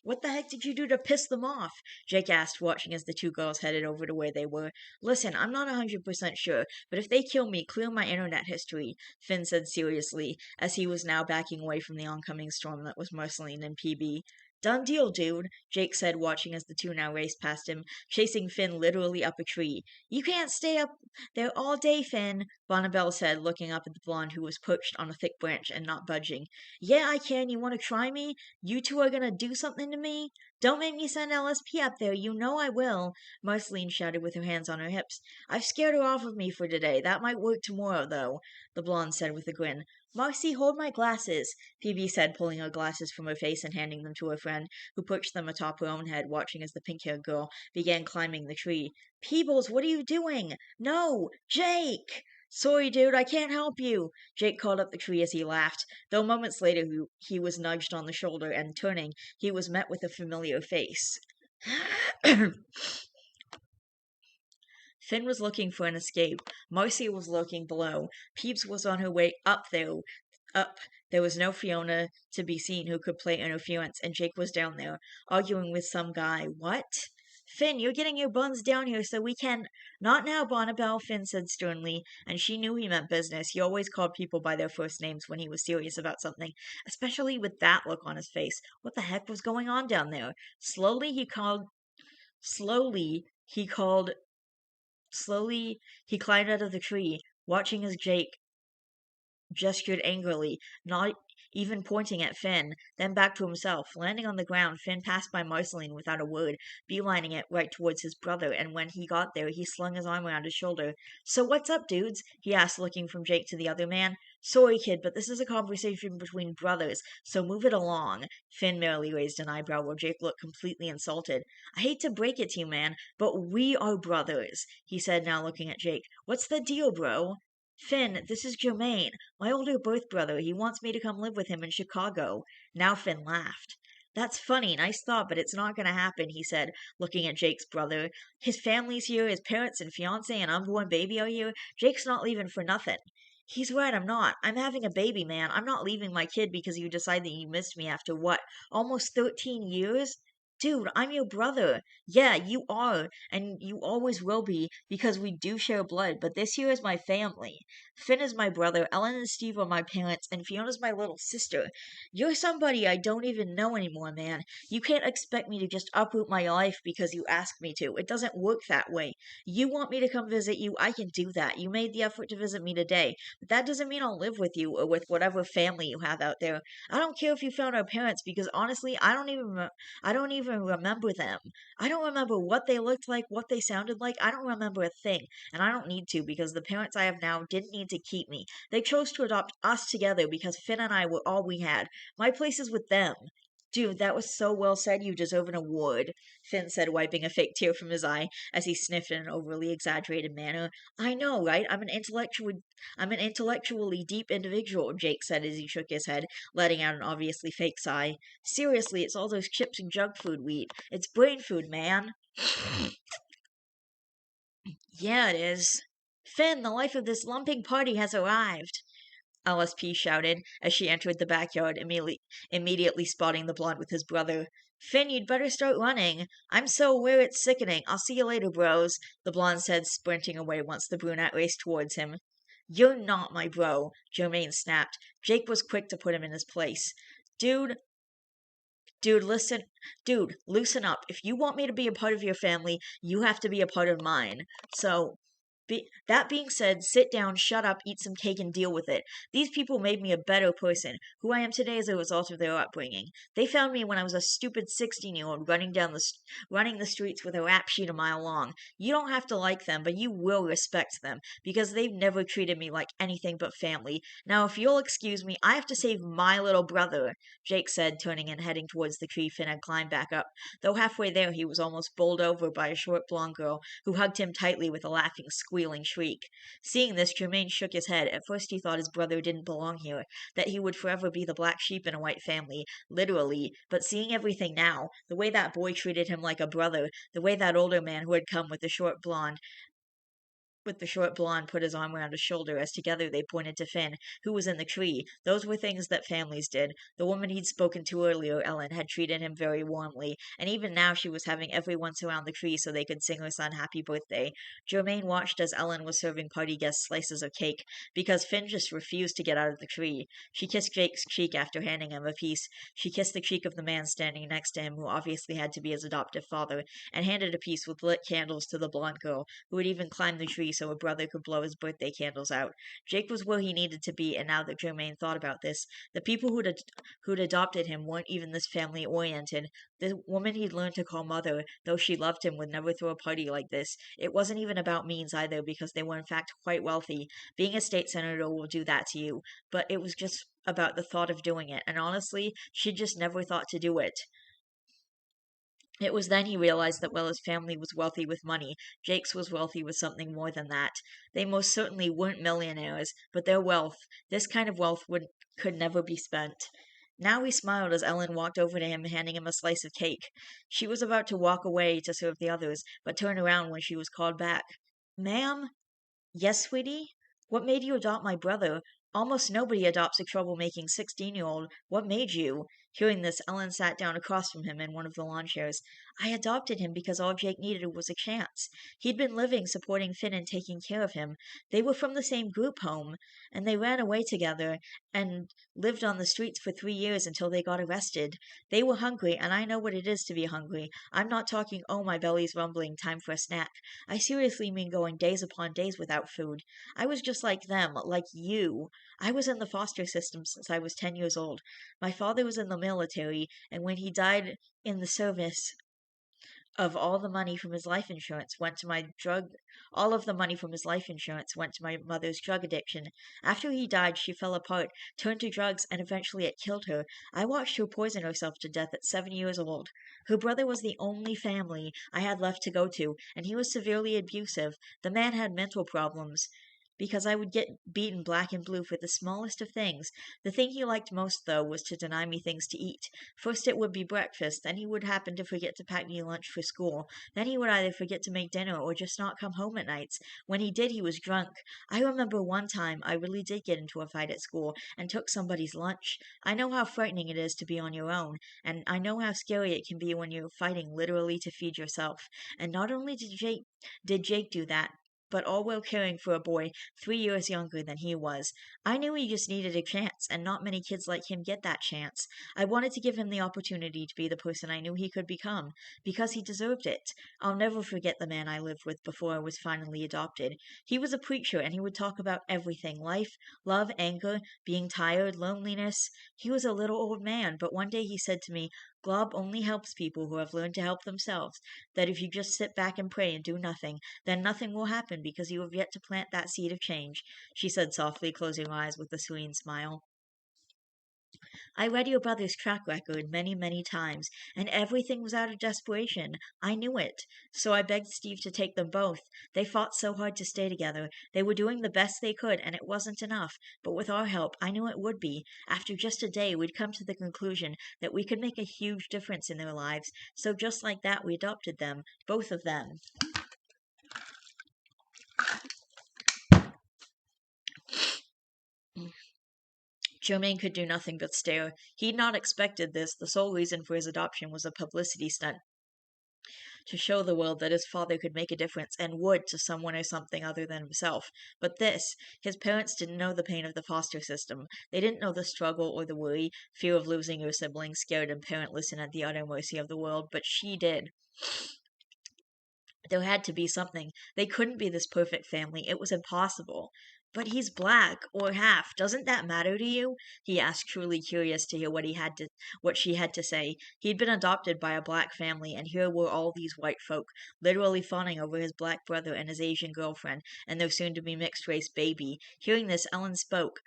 Speaker 1: What the heck did you do to piss them off? Jake asked, watching as the two girls headed over to where they were. Listen, I'm not 100% sure, but if they kill me, clear my internet history, Finn said seriously, as he was now backing away from the oncoming storm that was Marceline and PB. Done deal, dude, Jake said, watching as the two now raced past him, chasing Finn literally up a tree. You can't stay up there all day, Finn, Bonnabelle said, looking up at the blonde who was perched on a thick branch and not budging. Yeah, I can. You want to try me? You two are gonna do something to me? Don't make me send LSP up there. You know I will, Marceline shouted with her hands on her hips. I've scared her off of me for today. That might work tomorrow, though, the blonde said with a grin. Marcy, hold my glasses, Phoebe said, pulling her glasses from her face and handing them to her friend, who perched them atop her own head, watching as the pink-haired girl began climbing the tree. Peebles, what are you doing? No! Jake! Sorry, dude, I can't help you. Jake called up the tree as he laughed, though moments later he was nudged on the shoulder and, turning, he was met with a familiar face. Finn was looking for an escape. Marcy was lurking below. Peeps was on her way up, though. Up. There was no Fiona to be seen who could play interference, and Jake was down there, arguing with some guy. What? Finn, you're getting your buns down here so we can. Not now, Bonnabelle, Finn said sternly, and she knew he meant business. He always called people by their first names when he was serious about something, especially with that look on his face. What the heck was going on down there? Slowly, he called Slowly, he climbed out of the tree, watching as Jake gestured angrily, not even pointing at Finn, then back to himself. Landing on the ground, Finn passed by Marceline without a word, beelining it right towards his brother, and when he got there, he slung his arm around his shoulder. So what's up, dudes? He asked, looking from Jake to the other man. Sorry, kid, but this is a conversation between brothers, so move it along. Finn merely raised an eyebrow while Jake looked completely insulted. I hate to break it to you, man, but we are brothers, he said, now looking at Jake. What's the deal, bro? Finn, this is Jermaine, my older birth brother. He wants me to come live with him in Chicago. Now Finn laughed. That's funny, nice thought, but it's not gonna happen, he said, looking at Jake's brother. His family's here, his parents and fiance and unborn baby are here. Jake's not leaving for nothing. He's right, I'm not. I'm having a baby, man. I'm not leaving my kid because you decide that you missed me after what? Almost 13 years? Dude, I'm your brother. Yeah, you are, and you always will be, because we do share blood, but this here is my family. Finn is my brother, Ellen and Steve are my parents, and Fiona's my little sister. You're somebody I don't even know anymore, man. You can't expect me to just uproot my life because you ask me to. It doesn't work that way. You want me to come visit you, I can do that. You made the effort to visit me today, but that doesn't mean I'll live with you or with whatever family you have out there. I don't care if you found our parents, because honestly, I don't even remember them. I don't remember what they looked like, what they sounded like. I don't remember a thing. And I don't need to, because the parents I have now didn't need to keep me. They chose to adopt us together because Finn and I were all we had. My place is with them. Dude, that was so well said, you deserve an award, Finn said, wiping a fake tear from his eye as he sniffed in an overly exaggerated manner. I know, right? I'm an intellectually deep individual, Jake said as he shook his head, letting out an obviously fake sigh. Seriously, it's all those chips and junk food we eat. It's brain food, man. Yeah, it is. Finn, the life of this lumping party has arrived, LSP shouted as she entered the backyard, immediately spotting the blonde with his brother. Finn, you'd better start running. I'm so aware it's sickening. I'll see you later, bros, the blonde said, sprinting away once the brunette raced towards him. You're not my bro, Jermaine snapped. Jake was quick to put him in his place. Dude, Dude, listen, loosen up. If you want me to be a part of your family, you have to be a part of mine. So, that being said, sit down, shut up, eat some cake, and deal with it. These people made me a better person. Who I am today is a result of their upbringing. They found me when I was a stupid 16-year-old running the streets with a rap sheet a mile long. You don't have to like them, but you will respect them, because they've never treated me like anything but family. Now, if you'll excuse me, I have to save my little brother, Jake said, turning and heading towards the tree Finn had climbed back up. Though halfway there, he was almost bowled over by a short blonde girl who hugged him tightly with a laughing, squealing shriek. Seeing this, Jermaine shook his head. At first he thought his brother didn't belong here, that he would forever be the black sheep in a white family, literally. But seeing everything now, the way that boy treated him like a brother, the way that older man who had come with the short blonde put his arm around his shoulder as together they pointed to Finn, who was in the tree. Those were things that families did. The woman he'd spoken to earlier, Ellen, had treated him very warmly, and even now she was having everyone surround the tree so they could sing her son happy birthday. Germaine watched as Ellen was serving party guests slices of cake, because Finn just refused to get out of the tree. She kissed Jake's cheek after handing him a piece. She kissed the cheek of the man standing next to him, who obviously had to be his adoptive father, and handed a piece with lit candles to the blonde girl, who had even climbed the tree so her brother could blow his birthday candles out. Jake was where he needed to be, and now that Germaine thought about this, the people who'd adopted him weren't even this family oriented. The woman he'd learned to call mother, though she loved him, would never throw a party like this. It wasn't even about means either, because they were in fact quite wealthy. Being a state senator will do that to you, but it was just about the thought of doing it, and honestly, she just never thought to do it. It was then he realized that while his family was wealthy with money, Jake's was wealthy with something more than that. They most certainly weren't millionaires, but their wealth, this kind of wealth, could never be spent. Now he smiled as Ellen walked over to him, handing him a slice of cake. She was about to walk away to serve the others, but turned around when she was called back. Ma'am? Yes, sweetie? What made you adopt my brother? Almost nobody adopts a troublemaking 16-year-old. What made you? Hearing this, Ellen sat down across from him in one of the lawn chairs. I adopted him because all Jake needed was a chance. He'd been living, supporting Finn and taking care of him. They were from the same group home, and they ran away together and lived on the streets for 3 years until they got arrested. They were hungry, and I know what it is to be hungry. I'm not talking, oh, my belly's rumbling, time for a snack. I seriously mean going days upon days without food. I was just like them, like you. I was in the foster system since I was 10 years old. My father was in the military, and when he died in the service, of all the money from his life insurance went to my drug all of the money from his life insurance went to my mother's drug addiction. After he died, she fell apart, turned to drugs, and eventually it killed her. I watched her poison herself to death at 7 years old. Her brother was the only family I had left to go to, and he was severely abusive. The man had mental problems. Because I would get beaten black and blue for the smallest of things. The thing he liked most, though, was to deny me things to eat. First it would be breakfast, then he would happen to forget to pack me lunch for school, then he would either forget to make dinner or just not come home at nights. When he did, he was drunk. I remember one time I really did get into a fight at school and took somebody's lunch. I know how frightening it is to be on your own, and I know how scary it can be when you're fighting literally to feed yourself. And not only did Jake do that, but all while caring for a boy 3 years younger than he was. I knew he just needed a chance, and not many kids like him get that chance. I wanted to give him the opportunity to be the person I knew he could become, because he deserved it. I'll never forget the man I lived with before I was finally adopted. He was a preacher, and he would talk about everything: life, love, anger, being tired, loneliness. He was a little old man, but one day he said to me, Glob only helps people who have learned to help themselves. That if you just sit back and pray and do nothing, then nothing will happen because you have yet to plant that seed of change, she said softly, closing her eyes with a serene smile. I read your brother's track record many, many times, and everything was out of desperation. I knew it. So I begged Steve to take them both. They fought so hard to stay together. They were doing the best they could, and it wasn't enough. But with our help, I knew it would be. After just a day, we'd come to the conclusion that we could make a huge difference in their lives. So just like that, we adopted them, both of them. Germain could do nothing but stare. He'd not expected this. The sole reason for his adoption was a publicity stunt to show the world that his father could make a difference and would to someone or something other than himself. But this, his parents didn't know the pain of the foster system. They didn't know the struggle or the worry, fear of losing your sibling, scared and parentless and at the utter mercy of the world, but she did. There had to be something. They couldn't be this perfect family. It was impossible. But he's black, or half. Doesn't that matter to you? He asked, truly curious to hear what she had to say. He'd been adopted by a black family, and here were all these white folk, literally fawning over his black brother and his Asian girlfriend, and their soon-to-be mixed-race baby. Hearing this, Ellen spoke,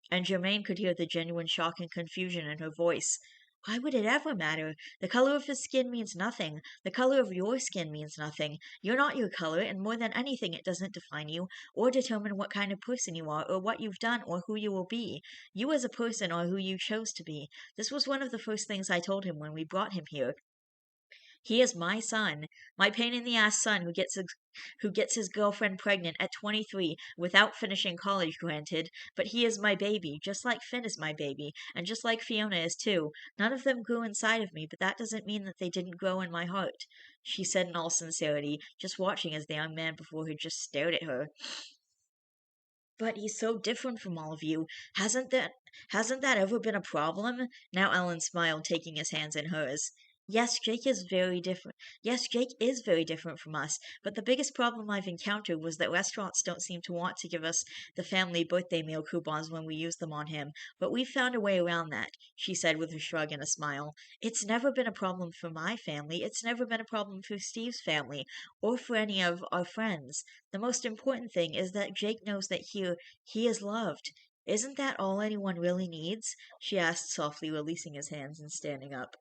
Speaker 1: and Germaine could hear the genuine shock and confusion in her voice. Why would it ever matter? The color of his skin means nothing. The color of your skin means nothing. You're not your color, and more than anything, it doesn't define you, or determine what kind of person you are, or what you've done, or who you will be. You as a person are who you chose to be. This was one of the first things I told him when we brought him here. He is my son, my pain in the ass son who gets his girlfriend pregnant at 23 without finishing college, granted, but he is my baby, just like Finn is my baby, and just like Fiona is too. None of them grew inside of me, but that doesn't mean that they didn't grow in my heart, she said in all sincerity, just watching as the young man before her just stared at her. But he's so different from all of you. Hasn't that hasn't that ever been a problem? Now Ellen smiled, taking his hands in hers. Yes, Jake is very different. Yes, Jake is very different from us, but the biggest problem I've encountered was that restaurants don't seem to want to give us the family birthday meal coupons when we use them on him. But we've found a way around that, she said with a shrug and a smile. It's never been a problem for my family. It's never been a problem for Steve's family, or for any of our friends. The most important thing is that Jake knows that here he is loved. Isn't that all anyone really needs? She asked softly, releasing his hands and standing up.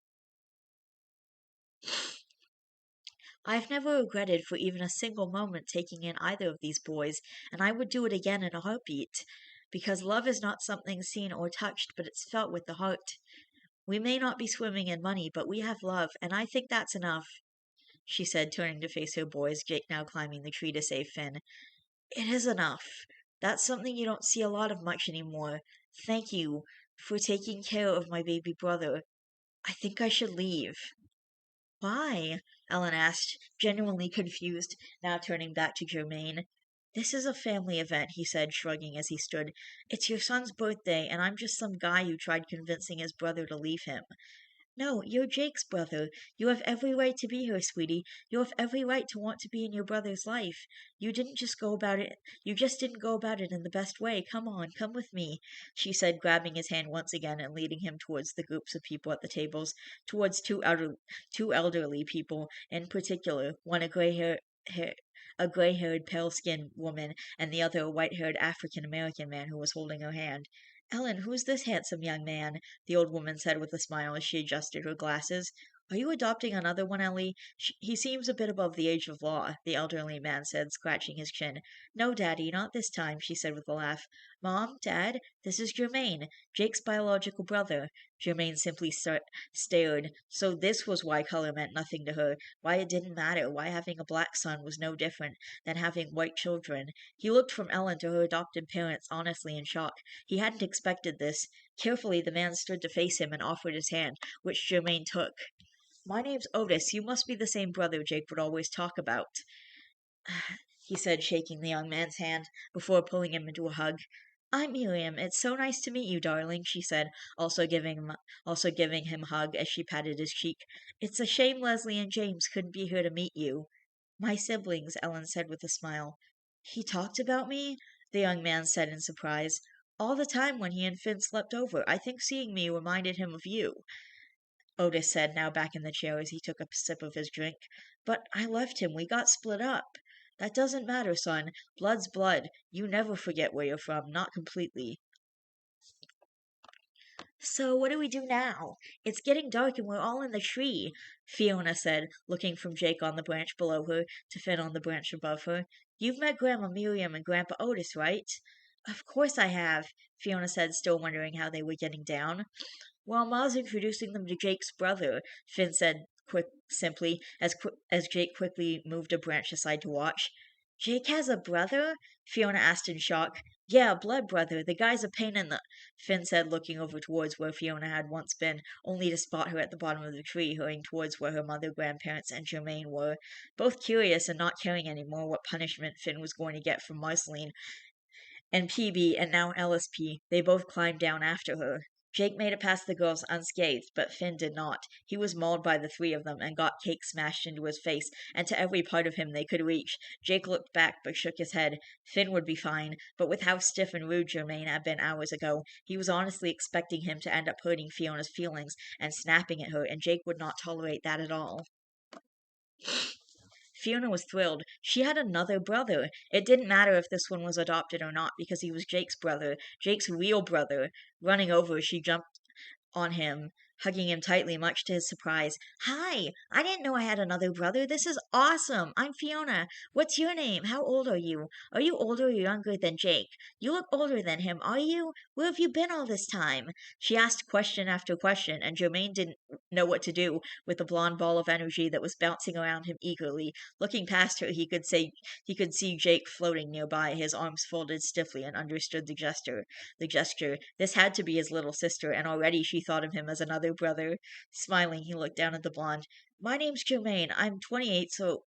Speaker 1: I've never regretted for even a single moment taking in either of these boys, and I would do it again in a heartbeat. Because love is not something seen or touched, but it's felt with the heart. We may not be swimming in money, but we have love, and I think that's enough, she said, turning to face her boys, Jake now climbing the tree to save Finn. It is enough. That's something you don't see a lot of much anymore. Thank you for taking care of my baby brother. I think I should leave. Why? Ellen asked, genuinely confused, now turning back to Germaine. This is a family event, he said, shrugging as he stood. It's your son's birthday, and I'm just some guy who tried convincing his brother to leave him. No, you're Jake's brother. You have every right to be here, sweetie. You have every right to want to be in your brother's life. You just didn't go about it in the best way. Come on, come with me, she said, grabbing his hand once again and leading him towards the groups of people at the tables, towards two elderly people in particular, one a gray-haired, pale-skinned woman, and the other a white-haired African-American man who was holding her hand. Ellen, who's this handsome young man? The old woman said with a smile as she adjusted her glasses. Are you adopting another one, Ellie? He seems a bit above the age of law, the elderly man said, scratching his chin. No, Daddy, not this time, she said with a laugh. Mom, Dad, this is Germaine, Jake's biological brother. Germaine simply stared. So this was why color meant nothing to her, why it didn't matter, why having a black son was no different than having white children. He looked from Ellen to her adopted parents, honestly in shock. He hadn't expected this. Carefully, the man stood to face him and offered his hand, which Germaine took. My name's Otis. You must be the same brother Jake would always talk about, he said, shaking the young man's hand before pulling him into a hug. I'm Miriam. It's so nice to meet you, darling, she said, also giving him a hug as she patted his cheek. It's a shame Leslie and James couldn't be here to meet you. My siblings, Ellen said with a smile. He talked about me? The young man said in surprise. All the time when he and Finn slept over. I think seeing me reminded him of you, Otis said, now back in the chair as he took a sip of his drink. But I left him. We got split up. That doesn't matter, son. Blood's blood. You never forget where you're from, not completely. So what do we do now? It's getting dark and we're all in the tree, Fiona said, looking from Jake on the branch below her to Finn on the branch above her. You've met Grandma Miriam and Grandpa Otis, right? Of course I have, Fiona said, still wondering how they were getting down. Well, Ma's introducing them to Jake's brother, Finn said simply, as Jake quickly moved a branch aside to watch. Jake has a brother? Fiona asked in shock. Yeah, blood brother. The guy's a pain in the... Finn said, looking over towards where Fiona had once been, only to spot her at the bottom of the tree, hurrying towards where her mother, grandparents, and Germaine were, both curious and not caring any more what punishment Finn was going to get from Marceline and PB and now LSP. They both climbed down after her. Jake made it past the girls unscathed, but Finn did not. He was mauled by the three of them and got cake smashed into his face and to every part of him they could reach. Jake looked back but shook his head. Finn would be fine, but with how stiff and rude Germaine had been hours ago, he was honestly expecting him to end up hurting Fiona's feelings and snapping at her, and Jake would not tolerate that at all. Fiona was thrilled. She had another brother. It didn't matter if this one was adopted or not, because he was Jake's brother, Jake's real brother. Running over, she jumped on him, hugging him tightly, much to his surprise. Hi! I didn't know I had another brother. This is awesome! I'm Fiona. What's your name? How old are you? Are you older or younger than Jake? You look older than him, are you? Where have you been all this time? She asked question after question, and Germaine didn't know what to do with the blonde ball of energy that was bouncing around him eagerly. Looking past her, he could see Jake floating nearby, his arms folded stiffly, and understood the gesture. This had to be his little sister, and already she thought of him as another brother. Smiling, he looked down at the blonde. My name's Germaine. I'm 28, so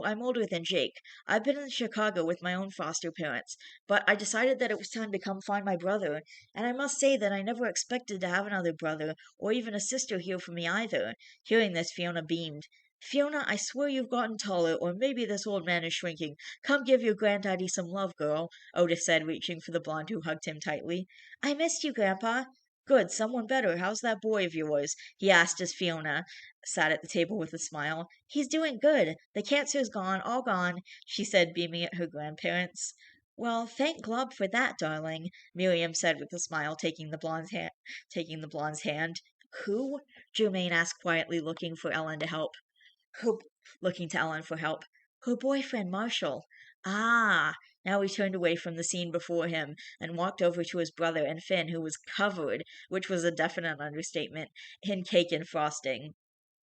Speaker 1: I'm older than Jake. I've been in Chicago with my own foster parents, but I decided that it was time to come find my brother, and I must say that I never expected to have another brother, or even a sister here for me either. Hearing this, Fiona beamed. Fiona, I swear you've gotten taller, or maybe this old man is shrinking. Come give your granddaddy some love, girl, Otis said, reaching for the blonde who hugged him tightly. I missed you, Grandpa. Good, someone better. How's that boy of yours? He asked as Fiona sat at the table with a smile. He's doing good. The cancer's gone, all gone, she said, beaming at her grandparents. Well, thank Glob for that, darling, Miriam said with a smile, taking the blonde's hand. Who? Germaine asked quietly, looking for Ellen to help. looking to Ellen for help. Her boyfriend, Marshall. Ah, now he turned away from the scene before him and walked over to his brother and Finn, who was covered, which was a definite understatement, in cake and frosting.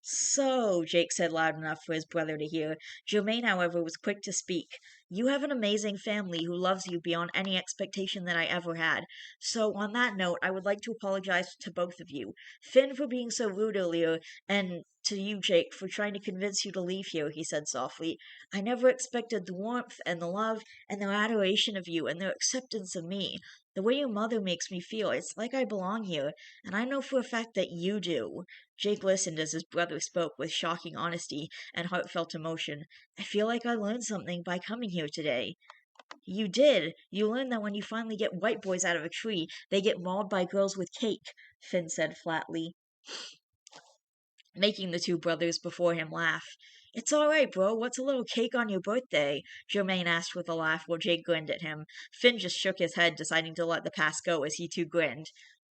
Speaker 1: So, Jake said loud enough for his brother to hear. Germaine, however, was quick to speak. You have an amazing family who loves you beyond any expectation that I ever had. So, on that note, I would like to apologize to both of you. Finn for being so rude earlier, and to you, Jake, for trying to convince you to leave here, he said softly. I never expected the warmth and the love and their adoration of you and their acceptance of me. The way your mother makes me feel, it's like I belong here, and I know for a fact that you do. Jake listened as his brother spoke with shocking honesty and heartfelt emotion. I feel like I learned something by coming here today. You did. You learned that when you finally get white boys out of a tree, they get mauled by girls with cake, Finn said flatly, making the two brothers before him laugh. It's all right, bro. What's a little cake on your birthday? Germaine asked with a laugh while Jake grinned at him. Finn just shook his head, deciding to let the pass go as he too grinned.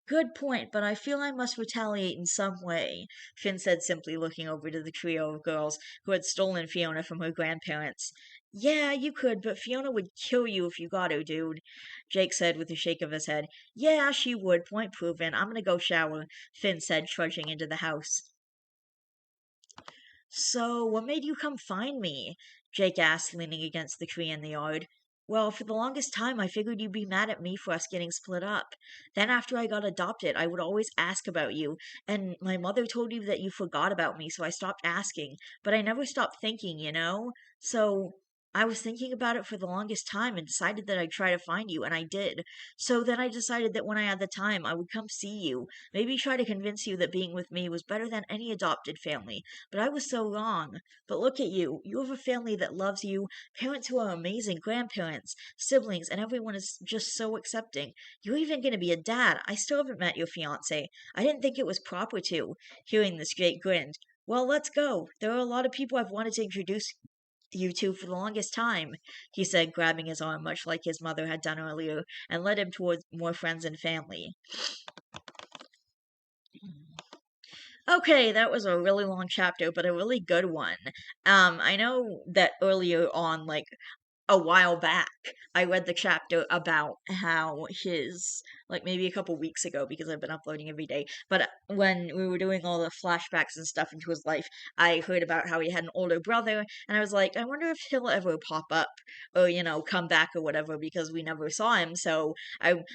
Speaker 1: Good point, but I feel I must retaliate in some way, Finn said simply, looking over to the trio of girls who had stolen Fiona from her grandparents. Yeah, you could, but Fiona would kill you if you got her, dude, Jake said with a shake of his head. Yeah, she would. Point proven. I'm gonna go shower, Finn said, trudging into the house. So, what made you come find me? Jake asked, leaning against the tree in the yard. Well, for the longest time, I figured you'd be mad at me for us getting split up. Then, after I got adopted, I would always ask about you, and my mother told you that you forgot about me, so I stopped asking. But I never stopped thinking, you know? So, I was thinking about it for the longest time and decided that I'd try to find you, and I did. So then I decided that when I had the time, I would come see you, maybe try to convince you that being with me was better than any adopted family. But I was so wrong. But look at you. You have a family that loves you, parents who are amazing, grandparents, siblings, and everyone is just so accepting. You're even going to be a dad. I still haven't met your fiance. I didn't think it was proper to. Hearing this, Jake grinned. Well, let's go. There are a lot of people I've wanted to introduce you two for the longest time, he said, grabbing his arm much like his mother had done earlier, and led him towards more friends and family. Okay, that was a really long chapter, but a really good one. I know that earlier on, like a while back, I read the chapter about how his, like maybe a couple weeks ago, because I've been uploading every day, but when we were doing all the flashbacks and stuff into his life, I heard about how he had an older brother, and I was like, I wonder if he'll ever pop up or, come back or whatever, because we never saw him,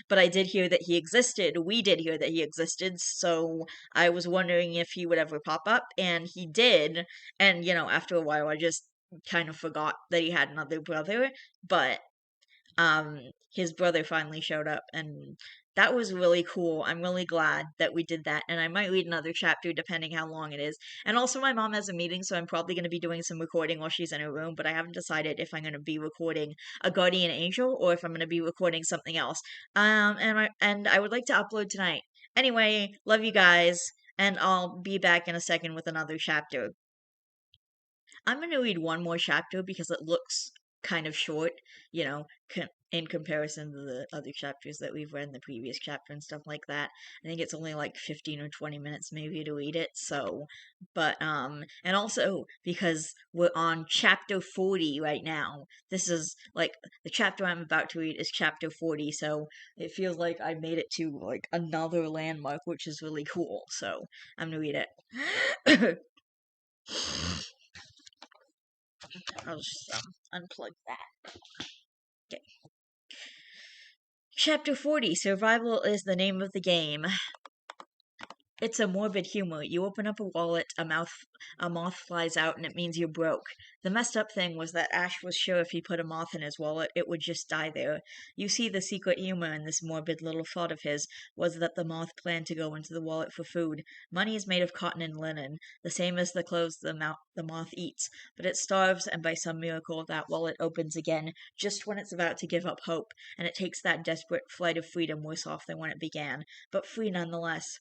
Speaker 1: but I did hear that he existed. We did hear that he existed, so I was wondering if he would ever pop up, and he did, and, after a while, I just kind of forgot that he had another brother, but his brother finally showed up, and that was really cool. I'm really glad that we did that, and I might read another chapter depending how long it is. And also my mom has a meeting, so I'm probably going to be doing some recording while she's in her room, but I haven't decided if I'm going to be recording a guardian angel or if I'm going to be recording something else. And I would like to upload tonight. Anyway, love you guys, and I'll be back in a second with another chapter. I'm going to read one more chapter because it looks kind of short, in comparison to the other chapters that we've read in the previous chapter and stuff like that. I think it's only like 15 or 20 minutes maybe to read it. So, and also because we're on chapter 40 right now. This is like the chapter I'm about to read is chapter 40. So it feels like I made it to like another landmark, which is really cool. So I'm going to read it. I'll just unplug that. Okay. Chapter 40 Survival is the name of the game. It's a morbid humor. You open up a wallet, a moth flies out, and it means you're broke. The messed up thing was that Ash was sure if he put a moth in his wallet, it would just die there. You see, the secret humor in this morbid little thought of his was that the moth planned to go into the wallet for food. Money is made of cotton and linen, the same as the clothes the moth eats, but it starves, and by some miracle, that wallet opens again, just when it's about to give up hope, and it takes that desperate flight of freedom worse off than when it began, but free nonetheless.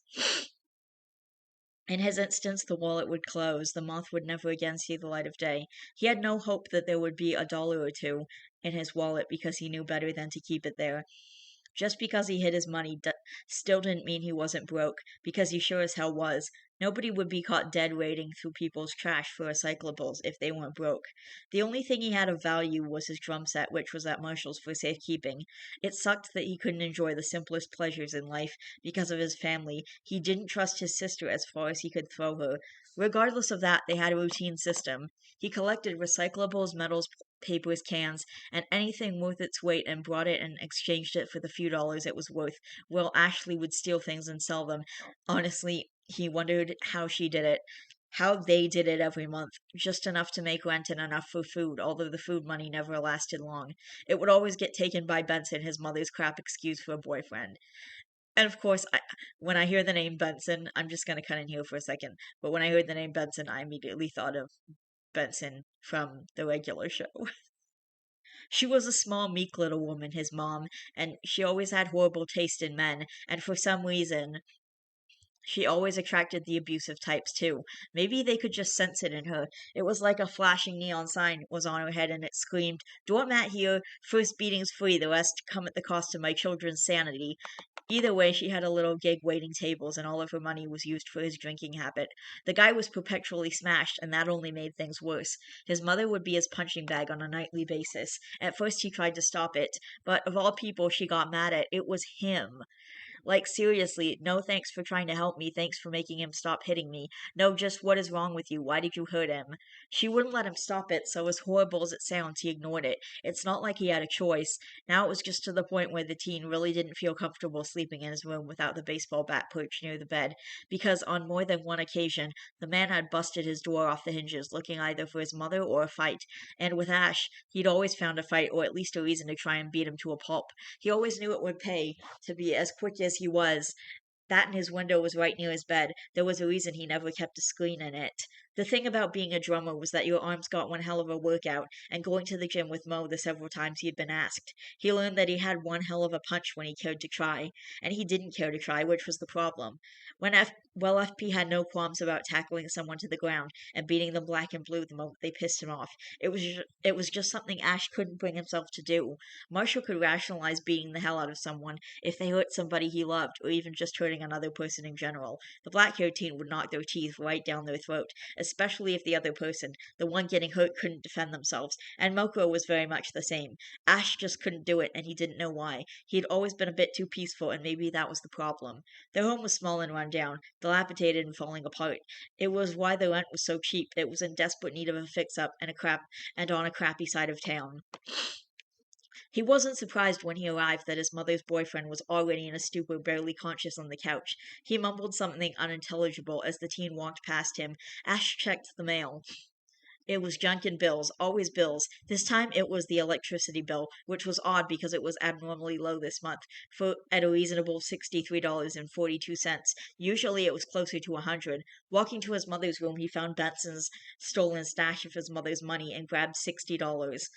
Speaker 1: In his instance, the wallet would close. The moth would never again see the light of day. He had no hope that there would be $1 or $2 in his wallet because he knew better than to keep it there. Just because he hid his money still didn't mean he wasn't broke, because he sure as hell was. Nobody would be caught dead wading through people's trash for recyclables if they weren't broke. The only thing he had of value was his drum set, which was at Marshall's for safekeeping. It sucked that he couldn't enjoy the simplest pleasures in life because of his family. He didn't trust his sister as far as he could throw her. Regardless of that, they had a routine system. He collected recyclables, metals, papers, cans, and anything worth its weight and brought it and exchanged it for the few dollars it was worth, while Ashley would steal things and sell them. Honestly, he wondered how she did it. How they did it every month, just enough to make rent and enough for food, although the food money never lasted long. It would always get taken by Benson, his mother's crap excuse for a boyfriend. And of course, when I hear the name Benson, I'm just going to cut in here for a second. But when I heard the name Benson, I immediately thought of Benson from the regular show. She was a small, meek little woman, his mom, and she always had horrible taste in men, and for some reason, she always attracted the abusive types too. Maybe they could just sense it in her. It was like a flashing neon sign was on her head and it screamed, "Doormat here, first beating's free, the rest come at the cost of my children's sanity." Either way, she had a little gig waiting tables, and all of her money was used for his drinking habit. The guy was perpetually smashed, and that only made things worse. His mother would be his punching bag on a nightly basis. At first, he tried to stop it, but of all people she got mad at, it was him. Like, seriously, no thanks for trying to help me, thanks for making him stop hitting me. No, just what is wrong with you? Why did you hurt him? She wouldn't let him stop it, so as horrible as it sounds, he ignored it. It's not like he had a choice. Now it was just to the point where the teen really didn't feel comfortable sleeping in his room without the baseball bat perched near the bed, because on more than one occasion, the man had busted his door off the hinges, looking either for his mother or a fight. And with Ash, he'd always found a fight, or at least a reason to try and beat him to a pulp. He always knew it would pay to be as quick as he was. That and his window was right near his bed. There was a reason he never kept a screen in it. The thing about being a drummer was that your arms got one hell of a workout, and going to the gym with Mo the several times he had been asked. He learned that he had one hell of a punch when he cared to try, and he didn't care to try, which was the problem. FP had no qualms about tackling someone to the ground and beating them black and blue the moment they pissed him off. It was just something Ash couldn't bring himself to do. Marshall could rationalize beating the hell out of someone if they hurt somebody he loved, or even just hurting another person in general. The black-haired teen would knock their teeth right down their throat, especially if the other person, the one getting hurt, couldn't defend themselves. And Moko was very much the same. Ash just couldn't do it, and he didn't know why. He had always been a bit too peaceful, and maybe that was the problem. Their home was small and run down, dilapidated and falling apart. It was why the rent was so cheap. It was in desperate need of a fix-up and on a crappy side of town. He wasn't surprised when he arrived that his mother's boyfriend was already in a stupor, barely conscious on the couch. He mumbled something unintelligible as the teen walked past him. Ash checked the mail. It was junk and bills, always bills. This time it was the electricity bill, which was odd because it was abnormally low this month, for at a reasonable $63.42. Usually it was closer to $100. Walking to his mother's room, he found Benson's stolen stash of his mother's money and grabbed $60.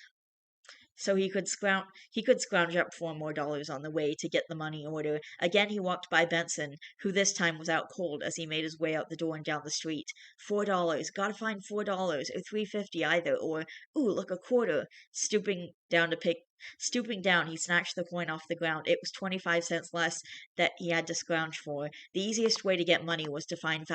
Speaker 1: So he could scrounge up $4 more on the way to get the money order. Again he walked by Benson, who this time was out cold as he made his way out the door and down the street. $4. Gotta find $4, or $3.50 either, or ooh, look, a quarter. Stooping down, he snatched the coin off the ground. It was 25 cents less that he had to scrounge for. The easiest way to get money was to find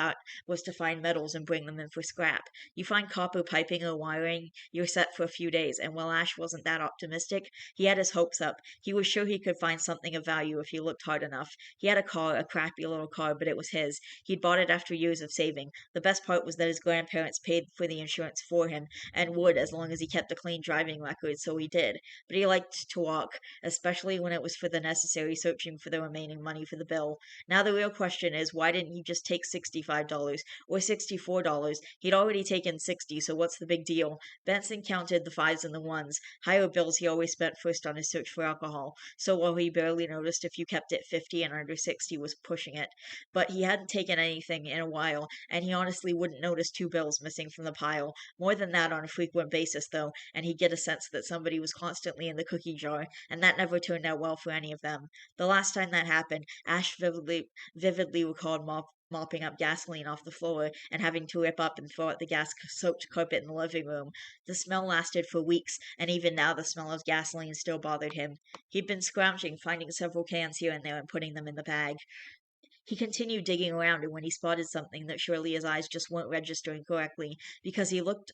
Speaker 1: metals and bring them in for scrap. You find copper piping or wiring, you're set for a few days, and while Ash wasn't that optimistic, he had his hopes up. He was sure he could find something of value if he looked hard enough. He had a car, a crappy little car, but it was his. He'd bought it after years of saving. The best part was that his grandparents paid for the insurance for him, and would as long as he kept a clean driving record, so he did. But he liked to walk, especially when it was for the necessary searching for the remaining money for the bill. Now the real question is, why didn't he just take $65 or $64? He'd already taken 60, so what's the big deal? Benson counted the fives and the ones. Higher bills he always spent first on his search for alcohol, so while he barely noticed if you kept it 50 and under 60 was pushing it. But he hadn't taken anything in a while, and he honestly wouldn't notice two bills missing from the pile. More than that on a frequent basis, though, and he'd get a sense that somebody was constantly in the cookie jar, and that never turned out well for any of them. The last time that happened, Ash vividly recalled mopping up gasoline off the floor and having to rip up and throw out the gas-soaked carpet in the living room. The smell lasted for weeks, and even now the smell of gasoline still bothered him. He'd been scrounging, finding several cans here and there and putting them in the bag. He continued digging around, and when he spotted something that surely his eyes just weren't registering correctly, because he looked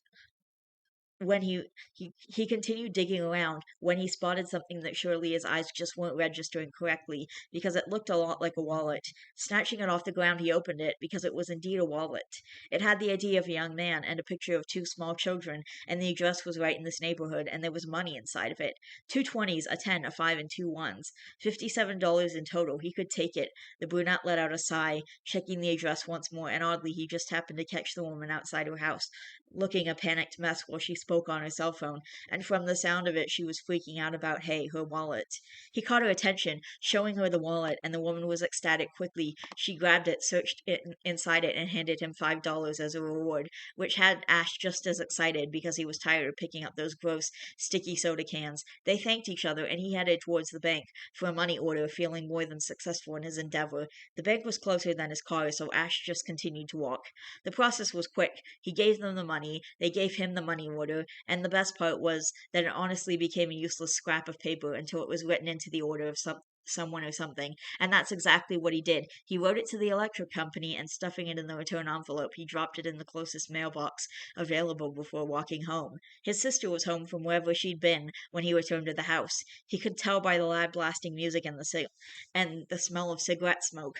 Speaker 1: when he continued digging around when he spotted something that surely his eyes just weren't registering correctly, because it looked a lot like a wallet. Snatching it off the ground, he opened it, because it was indeed a wallet. It had the ID of a young man and a picture of two small children, and the address was right in this neighborhood, and there was money inside of it. 2 20s, a 10, a 5, and 2 1s. $57 in total. He could take it. The brunette let out a sigh, checking the address once more, and oddly he just happened to catch the woman outside her house, looking a panicked mess while she spoke on her cell phone, and from the sound of it she was freaking out about, hey, her wallet. He caught her attention, showing her the wallet, and the woman was ecstatic. Quickly she grabbed it, searched it inside it, and handed him $5 as a reward, which had Ash just as excited because he was tired of picking up those gross, sticky soda cans. They thanked each other, and he headed towards the bank for a money order, feeling more than successful in his endeavor. The bank was closer than his car, so Ash just continued to walk. The process was quick. He gave them the money, they gave him the money order, and the best part was that it honestly became a useless scrap of paper until it was written into the order of someone or something. And that's exactly what he did. He wrote it to the electric company, and stuffing it in the return envelope, he dropped it in the closest mailbox available before walking home. His sister was home from wherever she'd been when he returned to the house. He could tell by the loud blasting music and the smell of cigarette smoke.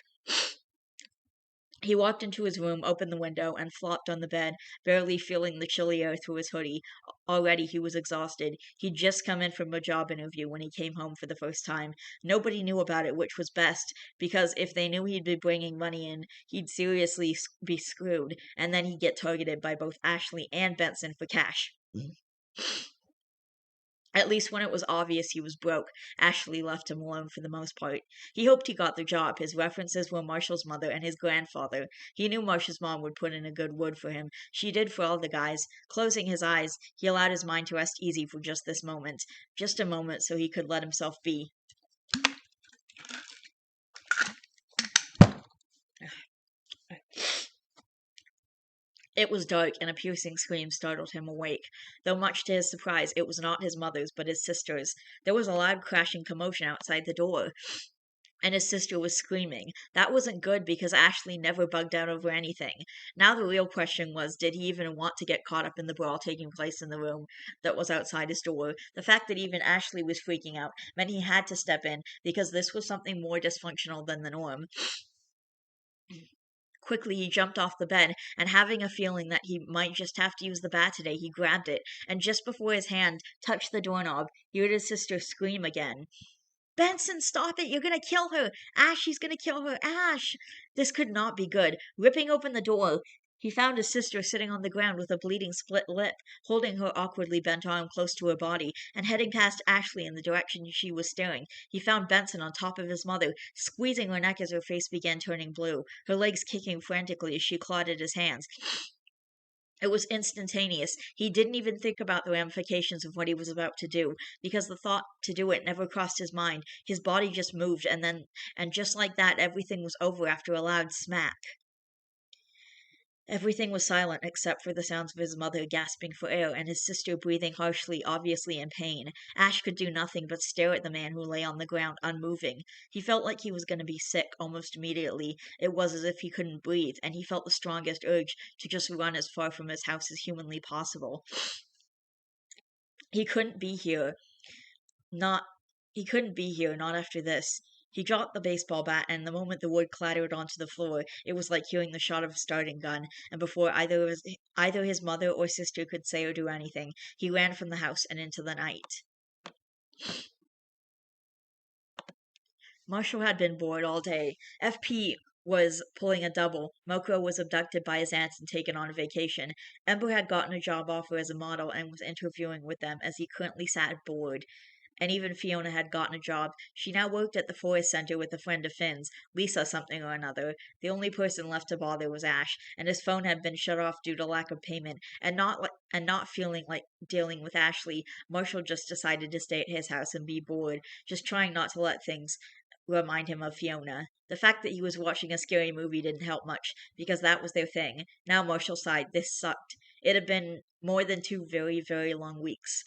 Speaker 1: He walked into his room, opened the window, and flopped on the bed, barely feeling the chilly air through his hoodie. Already he was exhausted. He'd just come in from a job interview when he came home for the first time. Nobody knew about it, which was best, because if they knew he'd be bringing money in, he'd seriously be screwed, and then he'd get targeted by both Ashley and Benson for cash. At least when it was obvious he was broke, Ashley left him alone for the most part. He hoped he got the job. His references were Marshall's mother and his grandfather. He knew Marshall's mom would put in a good word for him. She did for all the guys. Closing his eyes, he allowed his mind to rest easy for just this moment. Just a moment so he could let himself be. It was dark, and a piercing scream startled him awake. Though much to his surprise, it was not his mother's, but his sister's. There was a loud crashing commotion outside the door, and his sister was screaming. That wasn't good because Ashley never bugged out over anything. Now the real question was, did he even want to get caught up in the brawl taking place in the room that was outside his door? The fact that even Ashley was freaking out meant he had to step in, because this was something more dysfunctional than the norm. Quickly, he jumped off the bed, and having a feeling that he might just have to use the bat today, he grabbed it, and just before his hand touched the doorknob, he heard his sister scream again. Benson, stop it! You're gonna kill her! Ash, he's gonna kill her! Ash! This could not be good. Ripping open the door, he found his sister sitting on the ground with a bleeding split lip, holding her awkwardly bent arm close to her body, and heading past Ashley in the direction she was staring. He found Benson on top of his mother, squeezing her neck as her face began turning blue, her legs kicking frantically as she clawed at his hands. It was instantaneous. He didn't even think about the ramifications of what he was about to do, because the thought to do it never crossed his mind. His body just moved, and just like that, everything was over after a loud smack. Everything was silent except for the sounds of his mother gasping for air and his sister breathing harshly, obviously in pain. Ash could do nothing but stare at the man who lay on the ground, unmoving. He felt like he was going to be sick almost immediately. It was as if he couldn't breathe, and he felt the strongest urge to just run as far from his house as humanly possible. He couldn't be here. Not he couldn't be here, not after this. He dropped the baseball bat, and the moment the wood clattered onto the floor, it was like hearing the shot of a starting gun, and before either his mother or sister could say or do anything, he ran from the house and into the night. Marshall had been bored all day. FP was pulling a double. Moko was abducted by his aunts and taken on a vacation. Ember had gotten a job offer as a model and was interviewing with them as he currently sat bored. And even Fiona had gotten a job. She now worked at the Forest Center with a friend of Finn's, Lisa something or another. The only person left to bother was Ash, and his phone had been shut off due to lack of payment. And not feeling like dealing with Ashley, Marshall just decided to stay at his house and be bored, just trying not to let things remind him of Fiona. The fact that he was watching a scary movie didn't help much, because that was their thing. Now Marshall sighed. This sucked. It had been more than 2 very long weeks.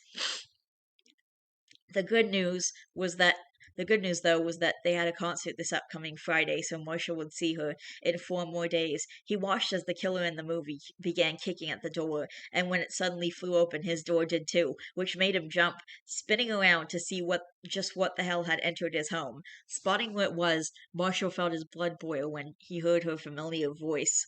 Speaker 1: The good news was that the good news, though, was that they had a concert this upcoming Friday, so Marshall would see her in 4 more days. He watched as the killer in the movie began kicking at the door, and when it suddenly flew open, his door did too, which made him jump, spinning around to see what the hell had entered his home. Spotting what it was, Marshall felt his blood boil when he heard her familiar voice.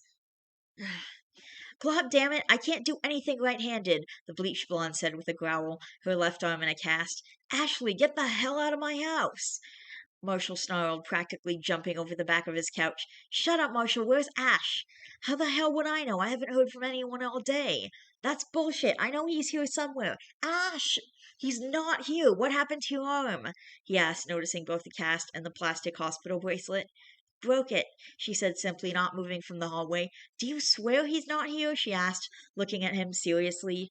Speaker 1: God damn it, I can't do anything right-handed, the bleached blonde said with a growl, her left arm in a cast. Ashley, get the hell out of my house! Marshall snarled, practically jumping over the back of his couch. Shut up, Marshall, where's Ash? How the hell would I know? I haven't heard from anyone all day. That's bullshit. I know he's here somewhere. Ash! He's not here. What happened to your arm? He asked, noticing both the cast and the plastic hospital bracelet. Broke it, she said simply, not moving from the hallway. Do you swear he's not here? She asked, looking at him seriously.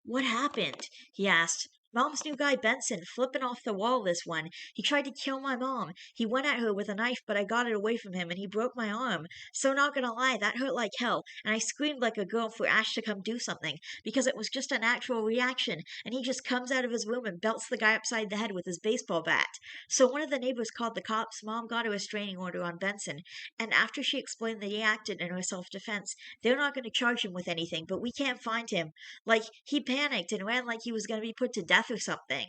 Speaker 1: What happened? He asked. Mom's new guy Benson, flipping off the wall this one. He tried to kill my mom. He went at her with a knife, but I got it away from him and he broke my arm. So not gonna lie, that hurt like hell, and I screamed like a girl for Ash to come do something, because it was just a natural reaction, and he just comes out of his room and belts the guy upside the head with his baseball bat. So one of the neighbors called the cops. Mom got a restraining order on Benson, and after she explained that he acted in her self-defense, they're not gonna charge him with anything, but we can't find him. Like, he panicked and ran like he was going to be put to death or something.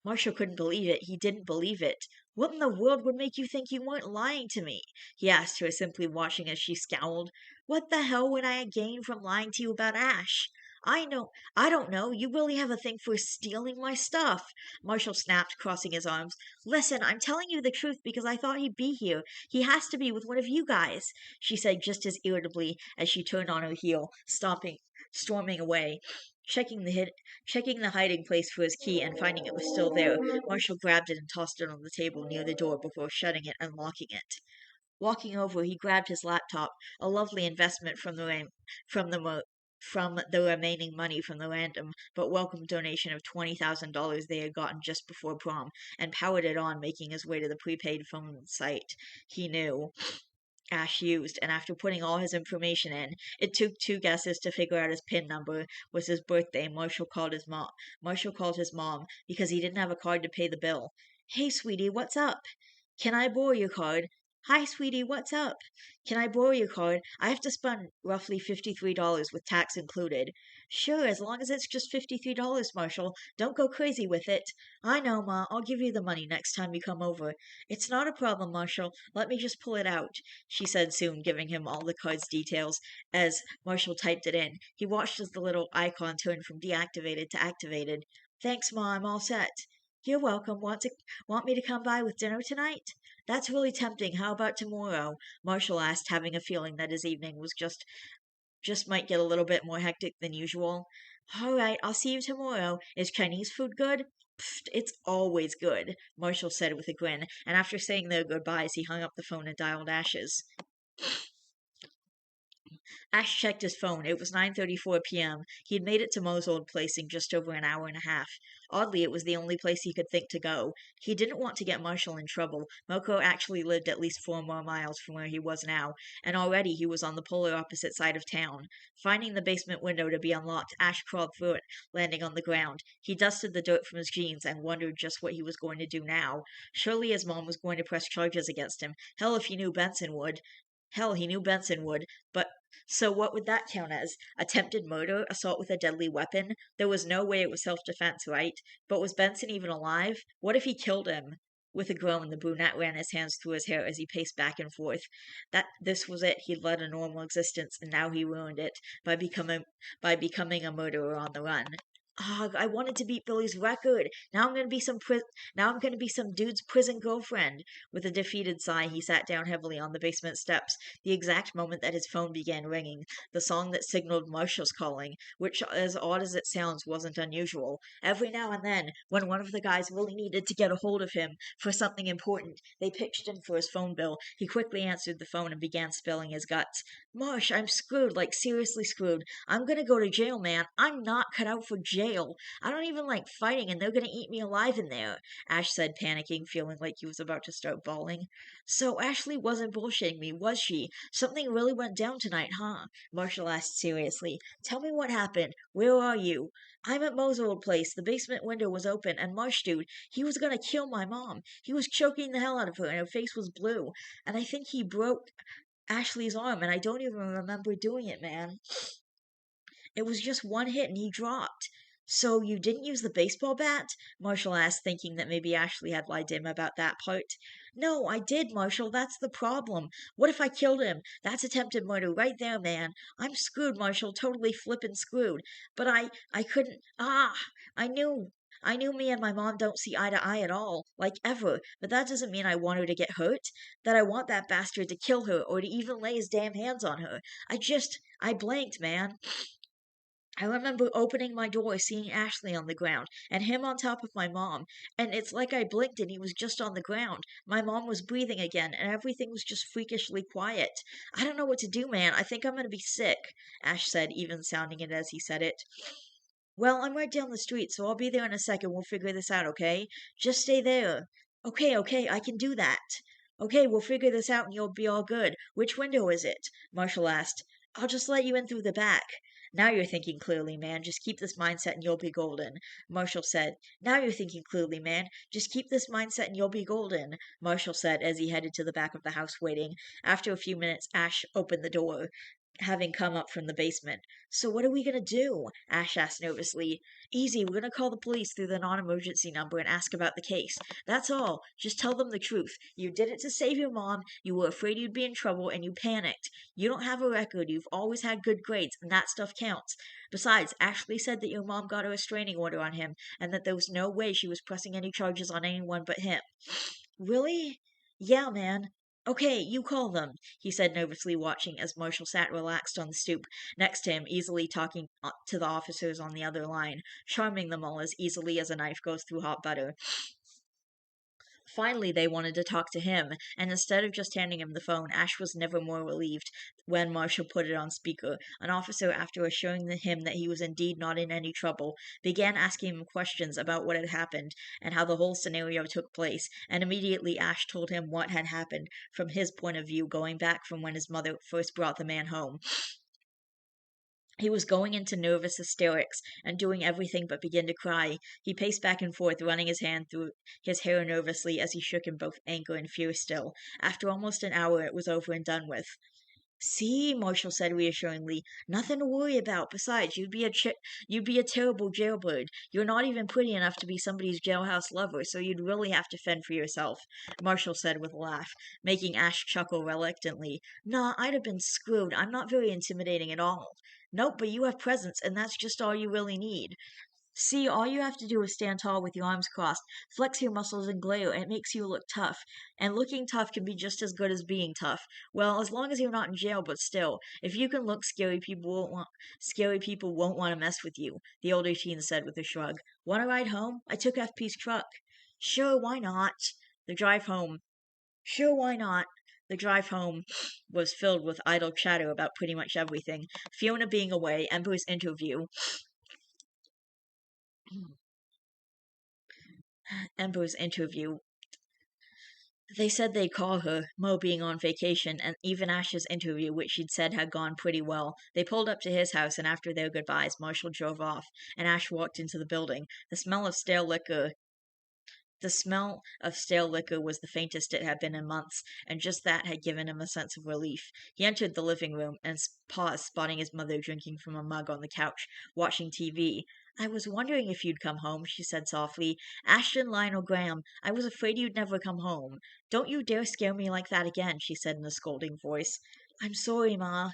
Speaker 1: Marshall couldn't believe it. He didn't believe it. What in the world would make you think you weren't lying to me? He asked her, simply watching as she scowled. What the hell would I gain from lying to you about Ash? I don't know. You really have a thing for stealing my stuff. Marshall snapped, crossing his arms. Listen, I'm telling you the truth because I thought he'd be here. He has to be with one of you guys, she said just as irritably as she turned on her heel, storming away. Checking the hiding place for his key and finding it was still there, Marshall grabbed it and tossed it on the table near the door before shutting it and locking it. Walking over, he grabbed his laptop, a lovely investment from the mo- from the remaining money from the random but welcome donation of $20,000 they had gotten just before prom, and powered it on, making his way to the prepaid phone site he knew Ash used, and after putting all his information in, it took 2 guesses to figure out his PIN number was his birthday. Marshall called his mom because he didn't have a card to pay the bill. Hey, sweetie, what's up? Can I borrow your card? Hi, sweetie, what's up? Can I borrow your card? I have to spend roughly $53 with tax included. Sure, as long as it's just $53, Marshall. Don't go crazy with it. I know, Ma. I'll give you the money next time you come over. It's not a problem, Marshall. Let me just pull it out, she said soon, giving him all the card's details. As Marshall typed it in, he watched as the little icon turned from deactivated to activated. Thanks, Ma. I'm all set. You're welcome. Want me to come by with dinner tonight? That's really tempting. How about tomorrow? Marshall asked, having a feeling that his evening was just might get a little bit more hectic than usual. All right, I'll see you tomorrow. Is Chinese food good? Pfft, it's always good, Marshall said with a grin, and after saying their goodbyes, he hung up the phone and dialed Ash's. Ash checked his phone. It was 9:34 p.m. He had made it to Mo's old place in just over an hour and a half. Oddly, it was the only place he could think to go. He didn't want to get Marshall in trouble. Moko actually lived at least 4 more miles from where he was now, and already he was on the polar opposite side of town. Finding the basement window to be unlocked, Ash crawled through it, landing on the ground. He dusted the dirt from his jeans and wondered just what he was going to do now. Surely his mom was going to press charges against him. If he knew Benson would. He knew Benson would, but so what would that count as? Attempted murder? Assault with a deadly weapon? There was no way it was self-defense, right? But was Benson even alive? What if he killed him? With a groan, the brunette ran his hands through his hair as he paced back and forth. That this was it. He'd led a normal existence, and now he ruined it by becoming a murderer on the run. Ugh, I wanted to beat Billy's record. Now I'm gonna be some dude's prison girlfriend. With a defeated sigh, he sat down heavily on the basement steps, the exact moment that his phone began ringing, the song that signaled Marshall's calling, which, as odd as it sounds, wasn't unusual. Every now and then, when one of the guys really needed to get a hold of him for something important, they pitched in for his phone bill. He quickly answered the phone and began spilling his guts. Marsh, I'm screwed, like seriously screwed. I'm gonna go to jail, man. I'm not cut out for jail. jail. I don't even like fighting, and they're gonna eat me alive in there, Ash said, panicking, feeling like he was about to start bawling. So Ashley wasn't bullshitting me, was she? Something really went down tonight, huh? Marshall asked seriously. Tell me what happened. Where are you? I'm at Mo's old place. The basement window was open, and Marsh dude, he was gonna kill my mom. He was choking the hell out of her, and her face was blue. And I think he broke Ashley's arm, and I don't even remember doing it, man. It was just one hit and he dropped. So you didn't use the baseball bat? Marshall asked, thinking that maybe Ashley had lied to him about that part. No, I did, Marshall. That's the problem. What if I killed him? That's attempted murder right there, man. I'm screwed, Marshall. Totally flippin' screwed. But I couldn't. I knew. I knew me and my mom don't see eye to eye at all, like ever, but that doesn't mean I want her to get hurt, that I want that bastard to kill her or to even lay his damn hands on her. I blanked, man. I remember opening my door, seeing Ashley on the ground, and him on top of my mom, and it's like I blinked and he was just on the ground. My mom was breathing again, and everything was just freakishly quiet. I don't know what to do, man. I think I'm gonna be sick, Ash said, even sounding it as he said it. Well, I'm right down the street, so I'll be there in a second. We'll figure this out, okay? Just stay there. Okay, I can do that. Okay, we'll figure this out and you'll be all good. Which window is it? Marshall asked. I'll just let you in through the back. Now you're thinking clearly, man. Just keep this mindset and you'll be golden, Marshall said. Now you're thinking clearly, man. Just keep this mindset and you'll be golden, Marshall said as he headed to the back of the house waiting. After a few minutes, Ash opened the door, having come up from the basement. So what are we gonna do? Ash asked nervously. Easy, we're gonna call the police through the non-emergency number and ask about the case. That's all. Just tell them the truth. You did it to save your mom, you were afraid you'd be in trouble, and you panicked. You don't have a record, you've always had good grades, and that stuff counts. Besides, Ashley said that your mom got a restraining order on him, and that there was no way she was pressing any charges on anyone but him. Really? Yeah, man. Okay, you call them, he said nervously, watching as Marshall sat relaxed on the stoop next to him, easily talking to the officers on the other line, charming them all as easily as a knife goes through hot butter. Finally, they wanted to talk to him, and instead of just handing him the phone, Ash was never more relieved when Marshall put it on speaker. An officer, after assuring him that he was indeed not in any trouble, began asking him questions about what had happened and how the whole scenario took place, and immediately Ash told him what had happened from his point of view, going back from when his mother first brought the man home. He was going into nervous hysterics and doing everything but begin to cry. He paced back and forth, running his hand through his hair nervously as he shook in both anger and fear still. After almost an hour, it was over and done with. See, Marshall said reassuringly, nothing to worry about. Besides, you'd be a terrible jailbird. You're not even pretty enough to be somebody's jailhouse lover, so you'd really have to fend for yourself, Marshall said with a laugh, making Ash chuckle reluctantly. Nah, I'd have been screwed. I'm not very intimidating at all. Nope, but you have presence, and that's just all you really need. See, all you have to do is stand tall with your arms crossed, flex your muscles and glare, and it makes you look tough. And looking tough can be just as good as being tough. Well, as long as you're not in jail, but still, if you can look scary people won't want to mess with you, the older teen said with a shrug. Want to ride home? I took FP's truck. Sure, why not? The drive home. Sure, why not? The drive home was filled with idle chatter about pretty much everything. Fiona being away, Ember's interview, Ember's interview. They said they'd call her, Mo being on vacation, and even Ash's interview, which she'd said had gone pretty well. They pulled up to his house, and after their goodbyes, Marshall drove off, and Ash walked into the building. The smell of stale liquor was the faintest it had been in months, and just that had given him a sense of relief. He entered the living room and paused, spotting his mother drinking from a mug on the couch, watching TV. I was wondering if you'd come home, she said softly. Ashton Lionel Graham, I was afraid you'd never come home. Don't you dare scare me like that again, she said in a scolding voice. I'm sorry, Ma.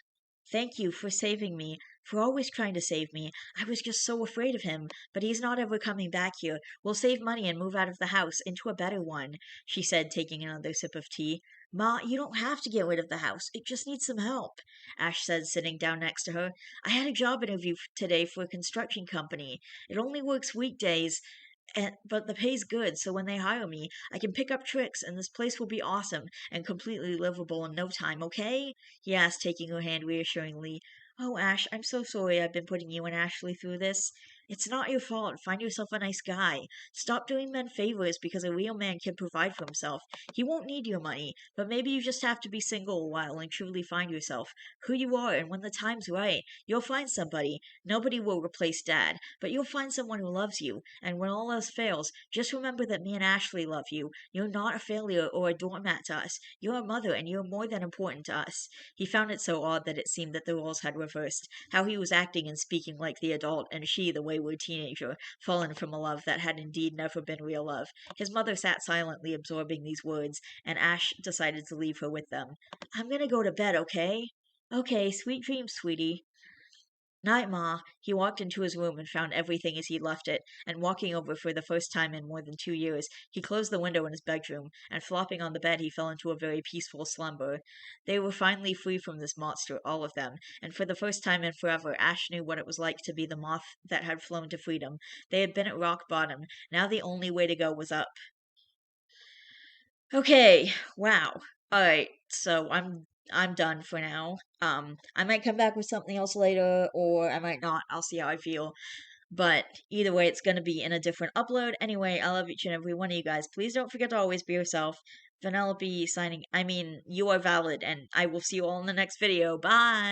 Speaker 1: Thank you for saving me, for always trying to save me. I was just so afraid of him, but he's not ever coming back here. We'll save money and move out of the house into a better one, she said, taking another sip of tea. Ma, you don't have to get rid of the house. It just needs some help, Ash said, sitting down next to her. I had a job interview today for a construction company. It only works weekdays, but the pay's good, so when they hire me, I can pick up tricks, and this place will be awesome and completely livable in no time, okay? He asked, taking her hand reassuringly. Oh, Ash, I'm so sorry I've been putting you and Ashley through this. It's not your fault. Find yourself a nice guy. Stop doing men favors because a real man can provide for himself. He won't need your money, but maybe you just have to be single a while and truly find yourself, who you are, and when the time's right, you'll find somebody. Nobody will replace Dad, but you'll find someone who loves you. And when all else fails, just remember that me and Ashley love you. You're not a failure or a doormat to us. You're a mother, and you're more than important to us. He found it so odd that it seemed that the roles had reversed, how he was acting and speaking like the adult, and she the wayward teenager, fallen from a love that had indeed never been real love. His mother sat silently absorbing these words, and Ash decided to leave her with them. I'm gonna go to bed, okay? Okay, sweet dreams, sweetie. Night, Ma. He walked into his room and found everything as he'd left it, and walking over for the first time in more than 2 years, he closed the window in his bedroom, and flopping on the bed, he fell into a very peaceful slumber. They were finally free from this monster, all of them, and for the first time in forever, Ash knew what it was like to be the moth that had flown to freedom. They had been at rock bottom. Now the only way to go was up. Okay, wow. All right, so I'm done for now. I might come back with something else later, or I might not. I'll see how I feel. But either way, it's going to be in a different upload. Anyway, I love each and every one of you guys. Please don't forget to always be yourself. Vanellope signing. I mean, you are valid, and I will see you all in the next video. Bye!